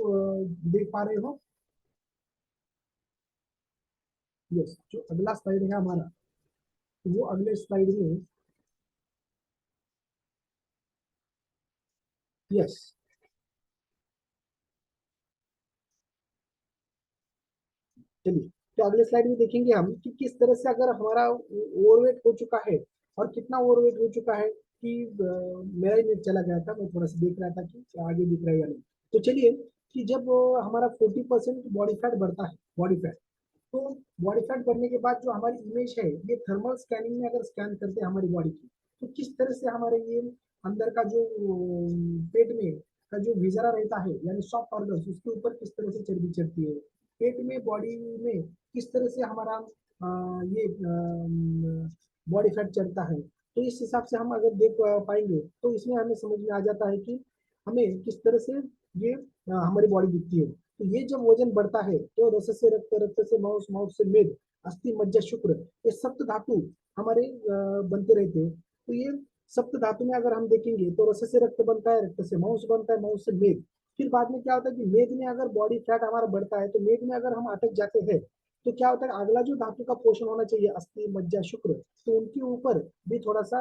देख पा रहे हो। यस, जो अगला स्लाइड है हमारा, तो वो अगले स्लाइड में, यस चलिए, तो अगले स्लाइड में देखेंगे हम कि किस तरह से अगर हमारा ओवरवेट हो चुका है और कितना ओवरवेट हो चुका है, कि मेरा ही नेट चला गया था, मैं थोड़ा सा देख रहा था कि आगे दिख रहा है या नहीं। तो चलिए, कि जब हमारा 40% बॉडी फैट बढ़ता है, बॉडी फैट, तो बॉडी फैट बढ़ने के बाद जो हमारी इमेज है ये थर्मल स्कैनिंग में अगर स्कैन करते हैं हमारी बॉडी की, तो किस तरह से हमारे ये अंदर का जो पेट में का जो विजरा रहता है यानी सॉफ्ट ऑर्गन, उसके ऊपर किस तरह से चर्बी चढ़ती है, पेट में बॉडी में किस तरह से हमारा ये बॉडी फैट चढ़ता है। तो इस हिसाब से हम अगर देख पाएंगे तो इसमें हमें समझ में आ जाता है कि हमें किस तरह से ये हमारी बॉडी दिखती है। तो ये जब वजन बढ़ता है तो रस से रक्त, रक्त से मांस, मांस से मेद, अस्थि मज्जा शुक्र, ये सप्त धातु हमारे बनते रहते हैं। तो ये सप्त धातु में अगर हम देखेंगे तो रस से रक्त बनता है, रक्त से मांस बनता है, मांस से मेद, फिर बाद में क्या होता है कि मेद में अगर बॉडी फैट हमारा बढ़ता है तो मेद में अगर हम अटक जाते हैं तो क्या होता है अगला जो धातु का पोषण होना चाहिए अस्थि मज्जा शुक्र, तो उनके ऊपर भी थोड़ा सा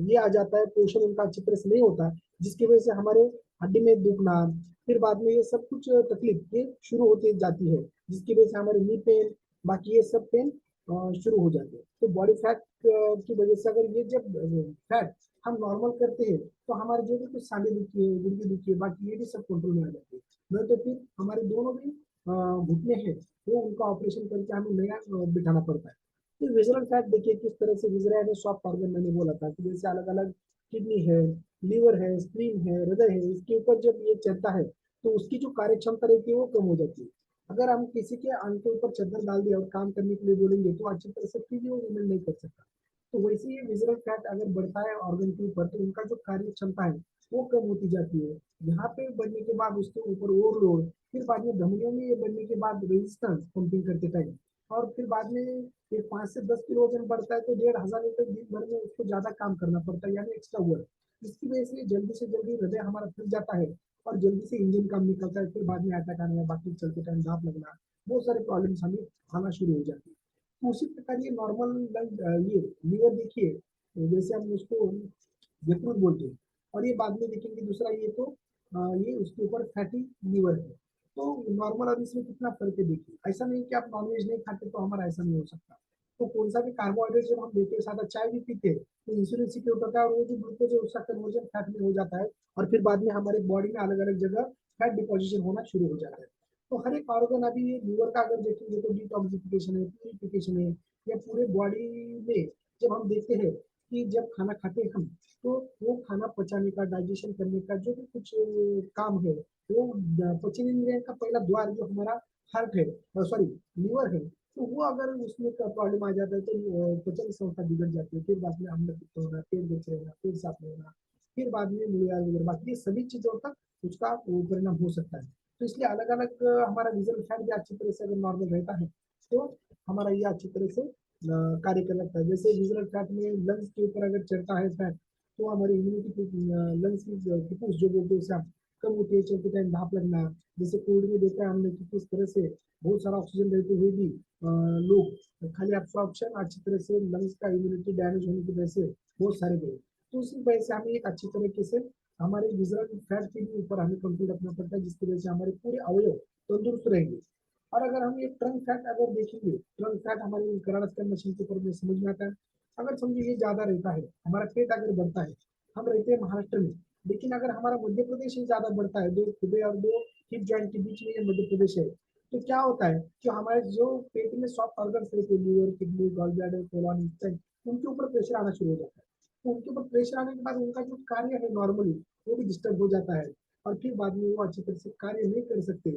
ये आ जाता है, पोषण उनका अच्छी तरह से नहीं होता, जिसकी वजह से हमारे हड्डी में दुखना, फिर बाद में ये सब कुछ तकलीफ ये शुरू होती जाती है, जिसकी वजह से हमारे नी पेन, बाकी ये सब पेन शुरू हो जाते हैं। तो बॉडी फैट की वजह से अगर ये जब फैट हम नॉर्मल करते हैं तो हमारे जो भी कुछ सांधे दुखी है, गुर्दे दुखी है, बाकी ये भी सब कंट्रोल में आ जाते हैं। नहीं तो फिर हमारे दोनों भी घुटने हैं वो उनका ऑपरेशन करके हमें नया बिठाना पड़ता है। तो विजरल फैट देखिए किस तरह से विजरा है सॉफ्ट ऑर्गन मैंने बोला था कि जैसे अलग अलग किडनी है, लीवर है, स्प्लीन है, हृदय है, इसके ऊपर जब ये चलता है तो उसकी जो कार्य क्षमता रहती है वो कम हो जाती है। अगर हम किसी के अंग के ऊपर चादर डाल दिया और काम करने के लिए बोलेंगे तो अच्छी तरह से फिर वो मूवमेंट नहीं कर सकता। तो वैसे ही विजरल फैट अगर बढ़ता है ऑर्गन के ऊपर तो उनका जो कार्य क्षमता है वो कम होती जाती है। यहाँ पे बढ़ने के बाद उसके ऊपर ओवरलोड, फिर बाद में धमनियों में ये बढ़ने के बाद रेजिस्टेंस पंपिंग करते टाइम, और फिर बाद में ये 5 से 10 किलो वजन बढ़ता है तो 1500 लीटर दिन भर में उसको ज्यादा काम करना पड़ता है यानी एक्स्ट्रा वर्क। इसकी वजह से जल्दी से जल्दी हृदय हमारा थक जाता है और जल्दी से इंजन काम निकलता है, फिर बाद में अटैक आना, बाकी चलते टाइम दाप लगना, बहुत सारे प्रॉब्लम्स हमें आना शुरू हो जाती है। तो उसी प्रकार ये नॉर्मल ये लीवर देखिए जैसे हम उसको यकृत बोलते हैं, और ये बाद में देखेंगे दूसरा ये तो ये उसके ऊपर फैटी लीवर है। तो नॉर्मल और इसमें कितना फर्क है देखिए, ऐसा नहीं कि आप नॉनवेज नहीं खाते तो हमारा ऐसा नहीं हो सकता। तो कौन सा भी कार्बोहाइड्रेट जब हम लेते हैं सादा चाय भी पीते हैं तो इंसुलिन सीक्रेट होता है और वो जो ग्लूकोज है उसका कन्वर्जन फैट में हो जाता है, और फिर बाद में हमारे बॉडी में अलग अलग जगह फैट डिपोजिशन होना शुरू हो जाता है। तो हर एक ऑर्गन अभी ये लीवर का अगर देखेंगे तो डिटॉक्सिफिकेशन है, प्यूरिफिकेशन है, या पूरे बॉडी में जब हम देखते हैं कि जब खाना खाते हैं हम तो वो खाना पचाने का, डाइजेशन करने का जो भी कुछ काम है वो पचन इंद्रिय का पहला द्वार जो हमारा हार्ट है, सॉरी लीवर है, तो वो अगर उसमें प्रॉब्लम आ जाता है तो पचन संस्था बिगड़ जाती है, फिर बाद में अम्ल पित्त होना, पेट दर्द रहना, पेट साफ नहीं होना, फिर बाद में मूलाधार वगैरह, बाकी ये सभी चीजों तक उसका परिणाम हो सकता है। तो इसलिए अलग अलग हमारा विजन फैट भी अच्छी तरह से अगर नॉर्मल रहता है तो हमारा ये अच्छी तरह से कार्य कर लगता है। जैसे विजरल फैट में लंग्स के ऊपर अगर चढ़ता है फैट तो हमारी इम्यूनिटी, लंग्स की फुफ्फुस जो बोलते हैं उसे आप कम होती है, चलते टाइम भाप लगना, जैसे कोविड में देखा है हमने कि किस तरह से बहुत सारा ऑक्सीजन रहते हुए भी लोग खाली एब्सॉर्प्शन अच्छी तरह से लंग्स का इम्यूनिटी डैमेज होने की वजह से बहुत सारे गए। तो उसी वजह से हमें एक अच्छी तरीके से हमारे विजरल फैट के भी ऊपर हमें कंट्रोल रखना पड़ता है जिसकी वजह से हमारे पूरे अवयव तंदुरुस्त रहेंगे। और अगर हम ये ट्रंक फैट अगर देखेंगे, ट्रंक फैट हमारे करारस्कर मशीन के ऊपर में समझ में आता है। अगर समझिए ये ज्यादा रहता है, हमारा पेट अगर बढ़ता है, हम रहते हैं महाराष्ट्र में, लेकिन अगर हमारा मध्य प्रदेश ही ज्यादा बढ़ता है, दो खुदे और दो हिप जॉइंट के बीच में ये मध्य प्रदेश है, तो क्या होता है कि हमारे जो पेट में सॉफ्ट ऑर्गन रहते हैं, liver, kidney, gall bladder, colon, intestine, उनके ऊपर प्रेशर आना शुरू हो जाता है। तो उनके ऊपर प्रेशर आने के बाद उनका जो कार्य है नॉर्मली वो भी डिस्टर्ब हो जाता है, और फिर बाद में वो अच्छी तरह से कार्य नहीं कर सकते,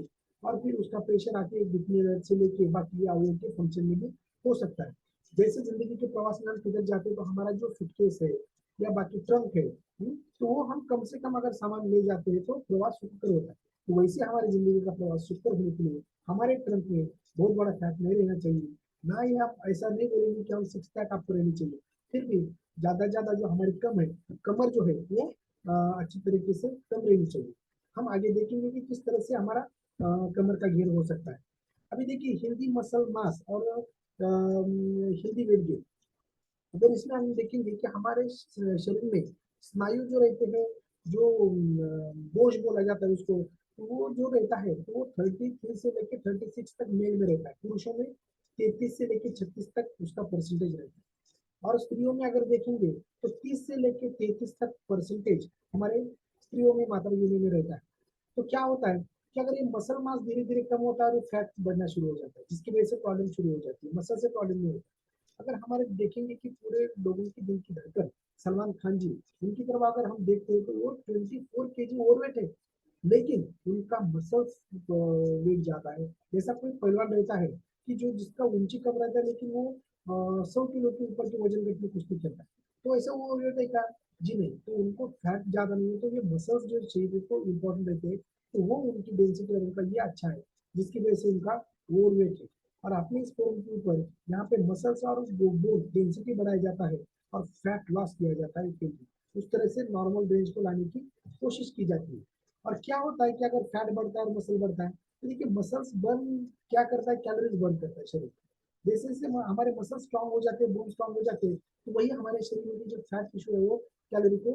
और फिर उसका प्रेशर आके घुटने से लेके बाकी अवयव के फंक्शन में भी हो सकता है। जैसे जिंदगी के प्रवास में हम किधर जाते हैं तो हमारा जो सूटकेस है या बाकी ट्रंक है, तो वो हम कम से कम अगर सामान ले जाते हैं तो प्रवास सुखकर होता है। तो वैसे हमारी जिंदगी का प्रवास सुखकर होने के लिए हमारे ट्रंक में बहुत बड़ा फैट नहीं रहना चाहिए। ना ही आप ऐसा नहीं बोलेंगे कि हम सिक्स पैक आपको रहनी चाहिए, फिर भी ज्यादा से ज्यादा जो हमारी कम है, कमर जो है वो अच्छी तरीके से कम रहनी चाहिए। हम आगे देखेंगे कि किस तरह से हमारा कमर का घेर हो सकता है। अभी देखिए हेल्दी मसल मास और हेल्दी वेट गेन, अगर इसमें हम देखेंगे कि हमारे शरीर में स्नायु जो रहते हैं, जो बोझ बोला जाता है उसको, तो वो जो रहता है तो वो 33 से लेकर 36 तक मेल में रहता है, पुरुषों में 33 से लेकर 36 तक उसका परसेंटेज रहता है, और स्त्रियों में अगर देखेंगे तो 30 से लेकर 33 तक परसेंटेज हमारे स्त्रियों में, माता योनि में रहता है। तो क्या होता है कि अगर ये मसल मास धीरे धीरे कम होता है और फैट बढ़ना शुरू हो जाता है जिसकी वजह से प्रॉब्लम शुरू हो जाती है, मसल से प्रॉब्लम नहीं होती। अगर हमारे देखेंगे कि पूरे लोगों की दिल की धड़कन सलमान खान जी, उनकी तरफ अगर हम देखते हैं तो वो 24 kg ओवरवेट है, लेकिन उनका मसल्स वेट ज्यादा है। जैसा कोई पहलवान रहता है कि जो जिसका ऊंची कम रहता है लेकिन वो 100 किलो के ऊपर के वजन वेट में कुश्ती खेलता है, तो ऐसा वो वेट है क्या? जी नहीं, तो उनको फैट ज्यादा नहीं है, तो ये मसल्स जो शरीर को इम्पोर्टेंट रहते हैं, तो वो उनकी डेंसिटी और उनका ये अच्छा है जिसकी वजह से उनका ओवरवेट है। और अपने इस फॉर्म के ऊपर यहाँ पे मसल्स और बोन डेंसिटी बढ़ाया जाता है और फैट लॉस किया जाता है, उस तरह से नॉर्मल रेंज को लाने की कोशिश की जाती है। और क्या होता है कि अगर फैट बढ़ता है और मसल बढ़ता है तो देखिए मसल्स बर्न क्या करता है, कैलोरीज बर्न करता है शरीर। जैसे जैसे हमारे मसल स्ट्रांग हो जाते हैं, बोन स्ट्रांग हो जाते हैं, तो वही हमारे शरीर में जो फैट टिश्यू है वो कैलोरी को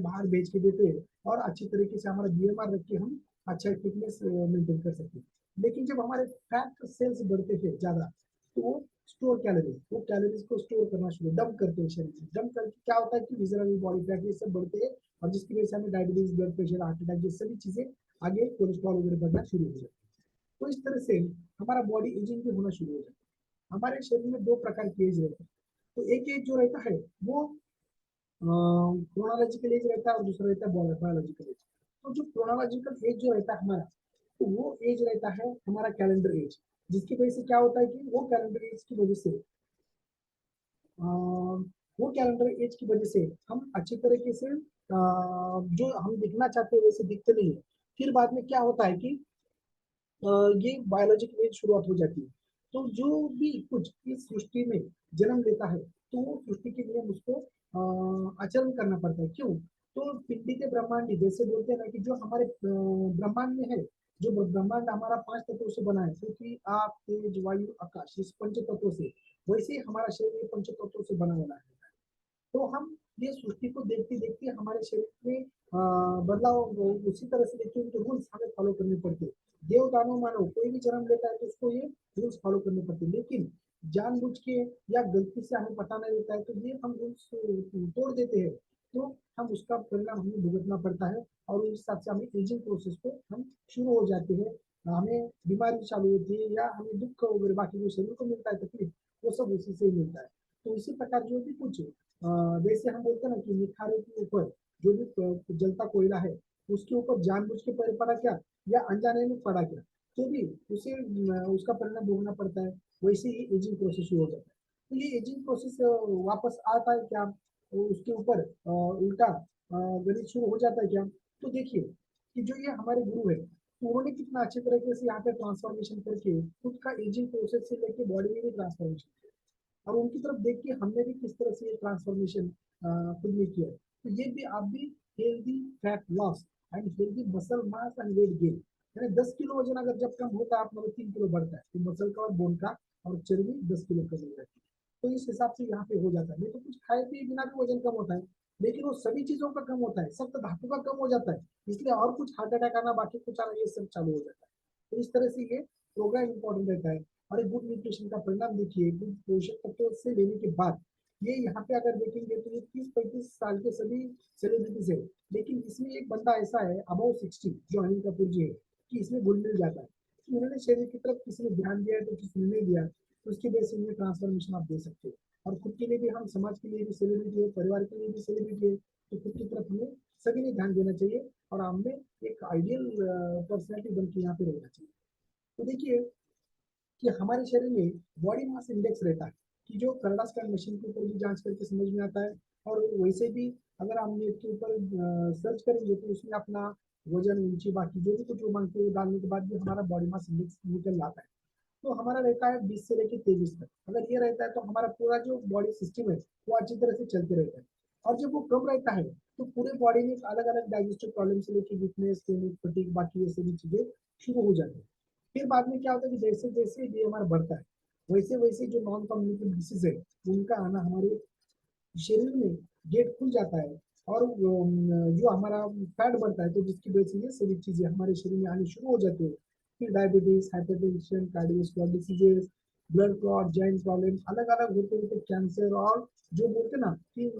बाहर भेज के देते हैं, और अच्छी तरीके से हमारा बीएमआर रख के हम अच्छा फिटनेस मेंटेन कर सकते हैं। लेकिन जब हमारे फैट सेल्स बढ़ते हैं ज्यादा तो वो स्टोर कैलोरीज, वो कैलोरीज को स्टोर करना शुरू डंप करते हैं शरीर में, डंप करके क्या होता है कि विजरल बॉडी फैट ये सब बढ़ते हैं, और जिसकी वजह से हमें diabetes, blood pressure, heart attack ये सभी चीजें आगे कोलेस्ट्रॉल वगैरह बढ़ना शुरू हो जाता है। तो इस तरह से हमारा बॉडी एजिंग भी होना शुरू हो जाता है। हमारे शरीर में दो प्रकार की एज रहती है। तो एक एज जो रहता है वो क्रोनोलॉजिकल एज रहता है और दूसरा रहता है बायोलॉजिकल एज। तो जो क्रोनोलॉजिकल एज जो रहता है हमारा, तो वो एज रहता है हमारा कैलेंडर एज, जिसकी वजह से क्या होता है कि वो कैलेंडर एज की वजह से वो कैलेंडर एज की वजह से हम अच्छी तरीके से जो हम दिखना चाहते हैं वैसे दिखते नहीं है। फिर बाद में क्या होता है कि ये बायोलॉजिकल एज शुरुआत हो जाती है। तो जो भी कुछ इस सृष्टि में जन्म लेता है तो वो सृष्टि के नियम उसको आचरण करना पड़ता है। क्यों? तो पिंडी के ब्रह्मांडी जैसे बोलते हैं ना कि जो हमारे ब्रह्मांड में है, जो ब्रह्मांड हमारा पांच तत्वों से बना है, पृथ्वी आग तेज वायु आकाश, इस पंच तत्वों से, वैसे ही हमारा शरीर पंच तत्वों से बना हुआ है। तो हम ये सृष्टि को देखते देखते हमारे शरीर में बदलाव उसी तरह से देखते उनके रूल्स हमें फॉलो करने पड़ते हैं। देव दानव मानव कोई भी जन्म लेता है तो उसको ये रूल्स फॉलो करने पड़ते हैं, लेकिन जानबूझ के या गलती से हमें पता नहीं रहता है तो ये हम रूल्स तोड़ देते हैं। तो हम उसका परिणाम हमें भुगतना पड़ता है और उस हिसाब से हमें एजिंग प्रोसेस को हम शुरू हो जाते हैं। हमें बीमारी चालू होती है या हमें दुख वगैरह बाकी जो शरीर को मिलता है तकलीफ, वो सब उसी से ही मिलता है। तो इसी प्रकार जो भी कुछ जैसे हम बोलते हैं ना कि निखारे के ऊपर जो भी जलता कोयला है, उसके ऊपर जानबूझ के पड़ा क्या या अनजाने में पड़ा क्या, तो भी उसे उसका परिणाम भोगना पड़ता है। वैसे ही एजिंग प्रोसेस शुरू हो जाता है। तो ये एजिंग प्रोसेस वापस आता है क्या, तो उसके ऊपर उल्टा गणित शुरू हो जाता है क्या? तो देखिए कि जो ये हमारे गुरु है, तो उन्होंने कितना अच्छे तरीके से यहाँ पे ट्रांसफॉर्मेशन करके खुद का एजिंग प्रोसेस से लेके बॉडी में भी ट्रांसफॉर्मेशन, और उनकी तरफ देख के हमने भी किस तरह से ये ट्रांसफॉर्मेशन खुद में किया है। तो ये भी आप भी healthy fat loss and healthy muscle mass and weight gain, यानी 10 किलो वजन अगर जब कम होता है आप मतलब 3 किलो बढ़ता है, तो मसल का और बोन का और चर्बी 10 किलो कम हो जाती है। तो इस हिसाब से यहाँ पे हो जाता है। नहीं तो कुछ खाए पिए बिना भी वजन कम होता है, लेकिन वो सभी चीजों का कम होता है, सब तो धातु का कम हो जाता है, इसलिए और कुछ हार्ट अटैक आना बाकी कुछ आना ये सब चालू हो जाता है। तो इस तरह से ये प्रोग्राम इंपॉर्टेंट रहता है। और एक गुड न्यूट्रिशन का परिणाम देखिए, गुड पोषक तत्व से लेने के बाद ये यहाँ पे अगर देखेंगे तो ये 30-35 साल के सभी सेलिब्रिटीज है, लेकिन इसमें एक बंदा ऐसा है अबाउ 60 जो अनिल कपूर जी है, कि इसमें घुल मिल जाता है कि उन्होंने शरीर की तरफ किसी ने ध्यान दिया है तो किसी ने नहीं दिया, तो उसकी वजह से ये ट्रांसफॉर्मेशन आप दे सकते हो। और खुद के लिए भी, हम समाज के लिए भी सेलिब्रिटी है, परिवार के लिए भी सेलिब्रिटी है, तो खुद की तरफ हमें सभी ने ध्यान देना चाहिए और हमें एक आइडियल पर्सनैलिटी बन के यहाँ पे रहना चाहिए। तो देखिए कि हमारे शरीर में बॉडी मास इंडेक्स रहता है, कि जो करड़ा स्कैन मशीन के ऊपर भी जांच करके समझ में आता है, और वैसे भी अगर हम नेट के ऊपर सर्च करेंगे तो उसमें अपना वजन ऊंची बाकी जो भी कुछ वो मांगते हैं डालने के बाद भी हमारा बॉडी मास इंडेक्स निकल आता है। तो हमारा रहता है 20 से लेकर 23 तक। अगर ये रहता है तो हमारा पूरा जो बॉडी सिस्टम है वो अच्छी तरह से चलते रहता है। और जब वो कम रहता है तो पूरे बॉडी में अलग अलग डाइजेस्टिव प्रॉब्लम से लेकर वीकनेस, फटीग बाकी ये सभी चीजें शुरू हो जाती है। फिर बाद में क्या होता है कि जैसे जैसे बीएमआर बढ़ता है वैसे वैसे जो नॉन कम्युनिकेबल डिसीज है उनका आना हमारे शरीर में गेट खुल जाता है, और जो हमारा फैट बढ़ता है तो जिसकी वजह से ये सभी चीजें हमारे शरीर में आनी शुरू हो जाती है। फिर diabetes, hypertension, cardiovascular diseases, blood clot, joint problem अलग अलग होते होते कैंसर, और जो बोलते ना कि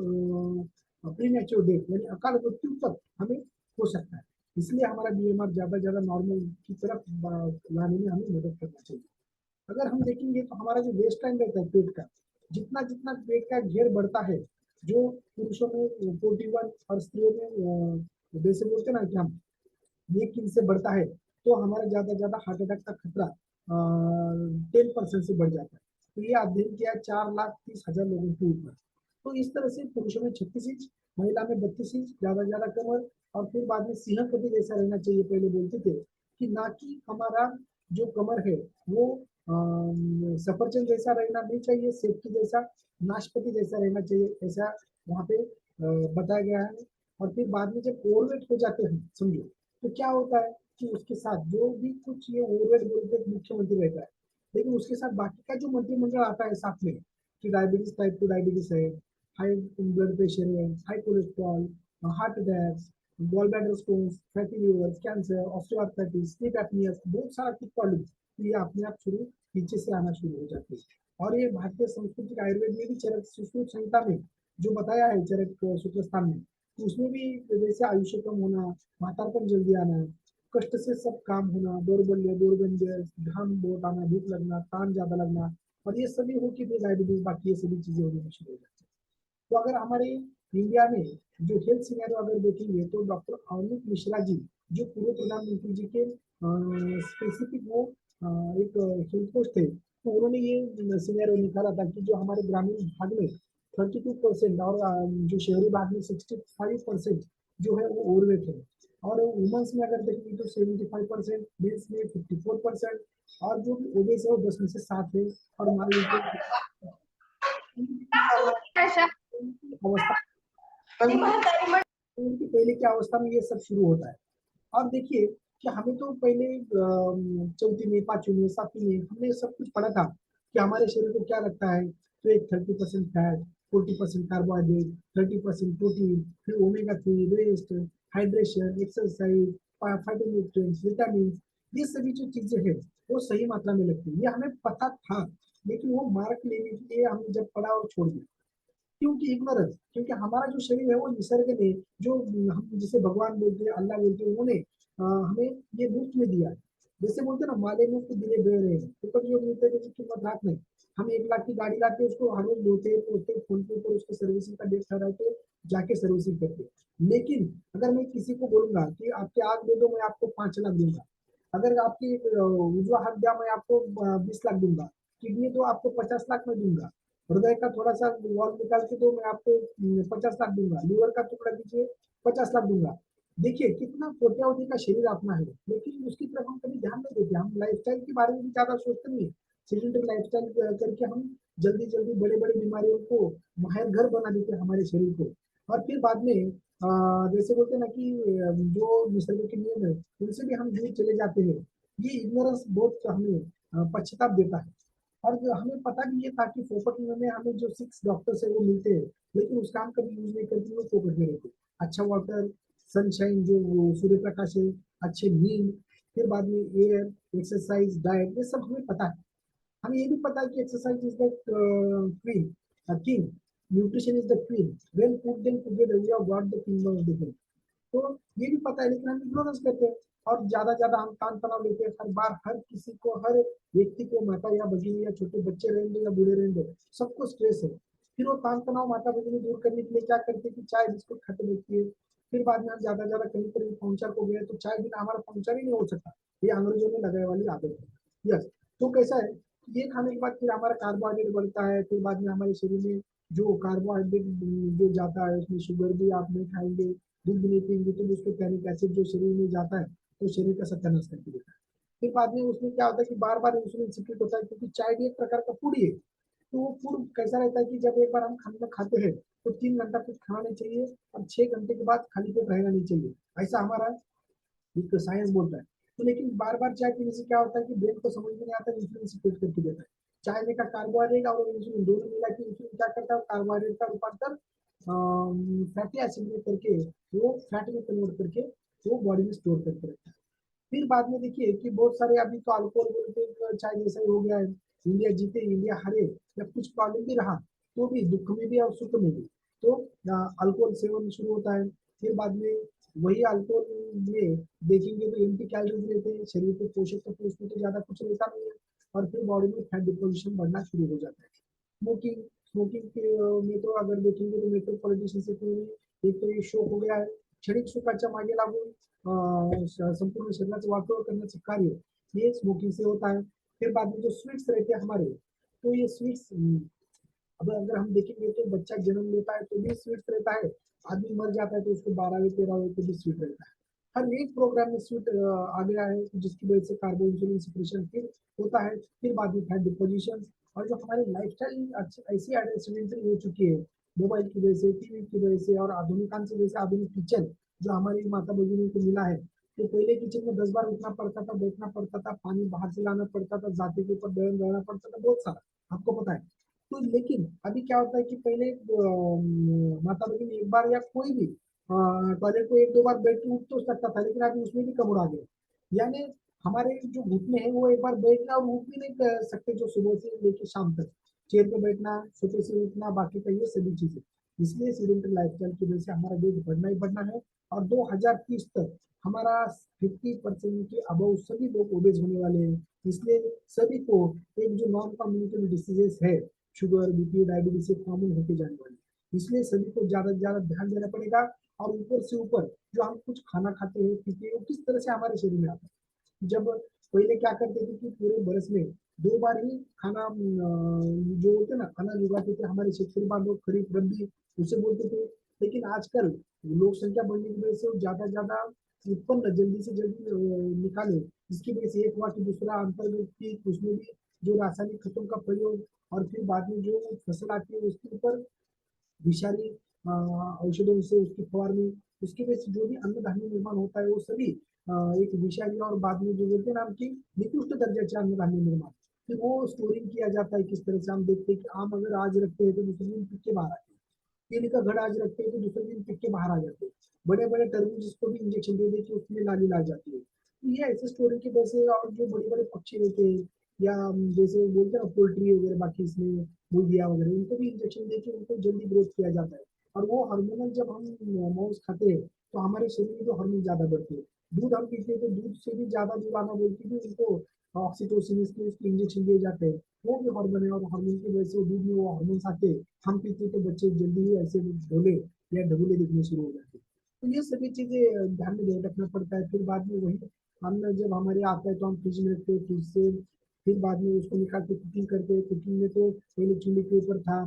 प्रीमेच्योर डेथ यानी अकाल मृत्यु तक हमें हो सकता है। इसलिए हमारा बीएमआर ज्यादा नॉर्मल की तरफ लाने में हमें मदद करना चाहिए। अगर हम देखेंगे तो हमारा जो वेस्ट टाइम रहता है पेट का, जितना जितना पेट का घेर बढ़ता है, जो पुरुषों में 41 और स्त्रियों में जैसे बोलते ना कि हम ये किन से बढ़ता है, तो हमारा ज्यादा ज्यादा हार्ट अटैक का खतरा 10% से बढ़ जाता है। तो ये अध्ययन किया 4,30,000 लोगों के ऊपर। तो इस तरह से पुरुषों में 36 इंच, महिला में 32 इंच, ज्यादा ज्यादा कमर, और फिर बाद में सिंहपति जैसा रहना चाहिए। पहले बोलते थे कि ना कि हमारा जो कमर है वो सफरचंद जैसा रहना नहीं चाहिए, सेब की जैसा, नाशपति जैसा रहना चाहिए, ऐसा वहाँ पे बताया गया है। और फिर बाद में जब ओवरवेट हो जाते हैं समझो, तो क्या होता है कि उसके साथ जो भी कुछ ये ओवरवेट बोलते मुख्यमंत्री रहता है, लेकिन उसके साथ बाकी का जो मंत्रिमंडल आता है साथ में, कि डायबिटीज टाइप 2 डायबिटीज है, हाई ब्लड प्रेशर है, high cholesterol, heart attack, ball badder stone, fatty liver, cancer, osteoarthritis, sleep apnoea, बहुत सारा की प्रॉब्लम ये अपने आप शुरू पीछे से आना शुरू हो जाती है। और ये भारतीय संस्कृति आयुर्वेद में भी चरक सुश्रुत संहिता में जो बताया है चरक सूत्र स्थान में, तो उसमें भी जैसे आयुष्य कम होना, मातापन जल्दी आना, कष्ट से सब काम होना, दौड़बल्य, दौड़बंदिया, घाम बहुत आना, भूख लगना, तान ज्यादा लगना, और ये सभी हो के फिर डायबिटीज, बाकी ये सभी चीजें होनी शुरू हो जाती है। तो अगर हमारे इंडिया में जो हेल्थ सिनेरियो अगर देखेंगे तो डॉक्टर अमित मिश्रा जी, जो पूर्व प्रधानमंत्री जी के स्पेसिफिक वो एक हेल्थ पोस्ट थे, तो उन्होंने ये सिनेरियो निकाला था कि जो हमारे ग्रामीण भाग में 32% और जो शहरी भाग में 65% जो है वो ओवरवेट है। और वुमेन्स में अगर देखेंगे तो 75%, मेन्स में 54%, और जो ओबेस है वो 10 में से 7 है। और मान लीजिए अवस्था उनकी पहले की अवस्था में ये सब शुरू होता है। और देखिए कि हमें तो पहले चौथी में, पांचवी में, सातवीं में हमने सब कुछ पढ़ा था कि हमारे शरीर को क्या लगता है। तो एक 30% फैट, 40% कार्बोहाइड्रेट, 30% प्रोटीन, फिर omega 3, rest, hydration, exercise, phytonutrients, vitamin, ये सभी जो चीजें हैं वो सही मात्रा में लगती है, ये हमें पता था। लेकिन वो मार्क लेने के लिए हमने जब पढ़ा और छोड़ दिया, क्योंकि इग्नोरेंस, क्योंकि हमारा जो शरीर है वो निसर्ग ने जो हम जिसे भगवान बोलते हैं, अल्लाह बोलते हैं, उन्होंने हमें ये मुफ्त में दिया है। जैसे बोलते हैं ना, माले मुफ्त दिले दे रहे हैं, तो कभी जो मिलते हैं की कीमत रात नहीं। हम 1 लाख की गाड़ी लाते हैं, उसको हर रोज धोते हैं, पोछते हैं, फोन के ऊपर उसको सर्विसिंग का डेट ठहराते, जाके सर्विसिंग करते हैं। लेकिन अगर मैं किसी को बोलूंगा कि आपके आग दे दो, मैं आपको 5 लाख दूंगा। अगर आपकी उजवा हाथ दिया, मैं आपको 20 लाख दूंगा। किडनी तो आपको 50 लाख में दूंगा। हृदय का थोड़ा सा वॉल निकाल के दो, मैं आपको 50 लाख दूंगा। लीवर का टुकड़ा दीजिए, 50 लाख दूंगा। देखिए कितना कोट्यावधि का शरीर अपना है, लेकिन उसकी तरफ हम कभी ध्यान नहीं देते। हम लाइफस्टाइल के बारे में भी ज्यादा सोचते नहीं है। सीडेंटरी लाइफस्टाइल करके हम जल्दी जल्दी बड़े बड़े बीमारियों को माहिर घर बना देते हैं हमारे शरीर को। और फिर बाद में जैसे बोलते हैं ना कि जो निसर्ग के नियम है उनसे भी हम दूर चले जाते हैं। ये इग्नोरेंस बहुत हमें पश्चाताप देता है। और हमें पता भी ये था कि फोकट में हमें जो 6 डॉक्टर्स है वो मिलते हैं, लेकिन उसका हम कभी यूज नहीं करते, वो फोकट में रहते। अच्छा वाटर, सनशाइन, जो सूर्य प्रकाश है, अच्छे नींद, फिर बाद में एयर, एक्सरसाइज, डाइट, ये सब हमें पता है। हमें ये भी पता है कि exercise is the queen, king, nutrition is the queen, well food then together we have got the kingdom of the king. तो ये भी पता है, लेकिन हम इग्नोरेंस करते हैं। और ज्यादा हम तान तनाव लेते हैं हर बार, हर किसी को, हर व्यक्ति को, माता या भगिनी या छोटे बच्चे रहेंगे या बूढ़े रहेंगे, सबको स्ट्रेस है। फिर वो तान तनाव माता भगिनी दूर करने के लिए क्या करते हैं कि चाय बिस्कुट खाते रहती है। फिर बाद में हम ज्यादा कहीं पर पहुंचर को गए तो चाय बिना हमारा पहुंचर ही नहीं हो सकता। ये अंग्रेजों ने लगाए वाली आदत है। यस। तो कैसा है, ये खाने के बाद फिर हमारा कार्बोहाइड्रेट बढ़ता है, फिर बाद में हमारे शरीर में जो कार्बोहाइड्रेट जो जाता है उसमें शुगर भी आप नहीं खाएंगे, दूध भी नहीं पीएंगे, तो उसको टैनिक एसिड जो शरीर में जाता है तो शरीर का सत्यानाश करके देता है। फिर बाद में उसमें क्या होता है कि बार बार इंसुलिन सिक्रेट होता है, क्योंकि चाय भी एक प्रकार का फूड ही है। तो वो फूड कैसा रहता है कि जब एक बार हम खाना खाते हैं तो 3 घंटा कुछ खाना नहीं चाहिए, और 6 घंटे के बाद खाली पेट रहना नहीं चाहिए, ऐसा हमारा एक साइंस बोलता है। तो लेकिन बार बार चाय पीने से क्या होता है कि ब्रेन को समझ में नहीं आता, इंसुलिन सिक्रेट करके देता है। चाय में का कार्बोहाइड्रेट और इंसुलिन दोनों मिला के इंसुलिन क्या करता है, कार्बोहाइड्रेट का रूपांतर फैटी एसिड में करके, वो फैट में कन्वर्ट करके वो बॉडी में स्टोर करके रखता है। फिर बाद में देखिए कि बहुत सारे अभी तो अल्कोहल बोलते हैं, चाहे जैसा ही हो गया है, इंडिया जीते इंडिया हारे, या कुछ प्रॉब्लम भी रहा तो भी दुख में भी और सुख में भी, तो अल्कोहल सेवन शुरू होता है। फिर बाद में वही अल्कोहल में देखेंगे तो एम्प्टी कैलोरीज रहते हैं, शरीर के पोषक तत्व उसमें तो ज्यादा कुछ रहता नहीं है। और फिर बॉडी में फैट डिपोजिशन बढ़ना शुरू हो जाता है। स्मोकिंग, स्मोकिंग के में तो अगर देखेंगे तो मेट्रोपॉलिटिशियन से एक तो ये शोक हो गया है, क्षणिक सुखाच्या मागे लागून संपूर्ण शरीराचं वाटोळ करण्याचं कार्य ये स्मोकिंग से होता है। फिर बाद में जो स्वीट्स रहते हैं हमारे, तो ये स्वीट्स अब अगर हम देखेंगे तो बच्चा जन्म लेता है तो भी स्वीट्स रहता है, आदमी मर जाता है तो उसको 12वें 13वें पे भी स्वीट रहता है। हर एक प्रोग्राम में स्वीट आ गया है, जिसकी वजह से कार्बो इंसुलिन सिक्रेशन फिर होता है। फिर बाद में फैट डिपोजिशन, और जो हमारी लाइफस्टाइल ऐसी सेडेंटरी हो चुकी है, मोबाइल की वजह से, टीवी की वजह से, और आधुनिकांश वजह से आधुनिक किचन जो हमारी माता भगिनी को मिला है। तो पहले किचन में 10 बार उठना पड़ता था, बैठना पड़ता था, पानी बाहर से लाना पड़ता था, जाते के ऊपर बयान रहना पड़ता था, बहुत सारा आपको पता है। तो लेकिन अभी क्या होता है कि पहले माता भगिनी एक बार या कोई भी टॉयलेट को 1-2 बार बैठ के उठ तो सकता था, लेकिन अभी उसमें भी कम उड़ा गया। यानी हमारे जो घुटने हैं वो एक बार बैठना और उठ भी नहीं कर सकते, जो सुबह से लेकर शाम तक चेयर पे बैठना, सोते से उठना, बाकी का ये सभी चीजें। इसलिए सीडेंटरी लाइफस्टाइल की वजह से हमारा वेट बढ़ना ही बढ़ना है, और 2030 तक हमारा 50% के अबव सभी लोग ओबेज होने वाले हैं। इसलिए सभी को एक जो नॉन कम्युनिकेबल डिसीजेस है, शुगर, बीपी, डायबिटीज, कॉमन होते जाने वाले, इसलिए सभी को ज्यादा से ज्यादा ध्यान देना पड़ेगा। और ऊपर से ऊपर जो हम कुछ खाना खाते हैं पीते हैं, वो किस तरह से हमारे शरीर में आता है। जब पहले क्या करते थे कि पूरे बरस में 2 बार ही खाना, जो होते ना, खाना उगाते थे हमारे क्षेत्र बांधव, खरीफ रबी उसे बोलते थे। लेकिन आजकल लोक संख्या बढ़ने की वजह से ज्यादा ज्यादा उत्पन्न जल्दी से जल्दी निकाले, जिसकी वजह से एक हुआ कि दूसरा अंतर्गत की उसमें भी जो रासायनिक खतों का प्रयोग, और फिर बाद में जो फसल आती है उसके ऊपर विषारी औषधों से उसकी फवारनी, उसकी वजह से जो भी अन्न धान्य निर्माण होता है वो सभी एक विषारी, और बाद में जो बोलते हैं ना कि निकृष्ट दर्जाचे अन्न धान्य निर्माण, फिर वो स्टोरिंग किया जाता है। किस तरह से हम देखते हैं कि आम अगर आज रखते हैं तो दूसरे दिन पिक के बाहर आते हैं, केले का घड़ा आज रखते हैं तो दूसरे दिन पिक के बाहर आ जाते हैं, बड़े बड़े तरबूज जिसको भी इंजेक्शन दे दे कि उसमें नाली ला जाती है। तो ये ऐसे स्टोरी की वजह से, और जो बड़े बड़े पक्षी रहते हैं, या जैसे बोलते हैं ना पोल्ट्री वगैरह, बाकी इसमें मुर्गिया वगैरह, उनको भी इंजेक्शन देके उनको जल्दी ग्रोथ किया जाता है। और वो हार्मोनल जब हम मांस खाते हैं तो हमारे शरीर में जो हार्मोन ज्यादा बढ़ते हैं, दूध हम पीते हैं तो दूध से भी ज्यादा जो लाना बोलती है उनको ऑक्सीटोसिन इसके उसके इंजेक्शन दिए जाते हैं, वो भी हार्मोन है। और हार्मोन की वजह से दूध में वो हार्मोन आते हैं, हम पीते हैं तो बच्चे जल्दी ही ऐसे ढोले या ढबूले दिखने शुरू हो जाते हैं। तो ये सभी चीजें ध्यान में रखना पड़ता है। फिर बाद में वही हम जब हमारे आता है तो हम फ्रिज में रखते हैं, फ्रिज से फिर बाद में उसको निकाल के कुकिंग करते हैं। कुकिंग में तो पहले चूल्हे के ऊपर था,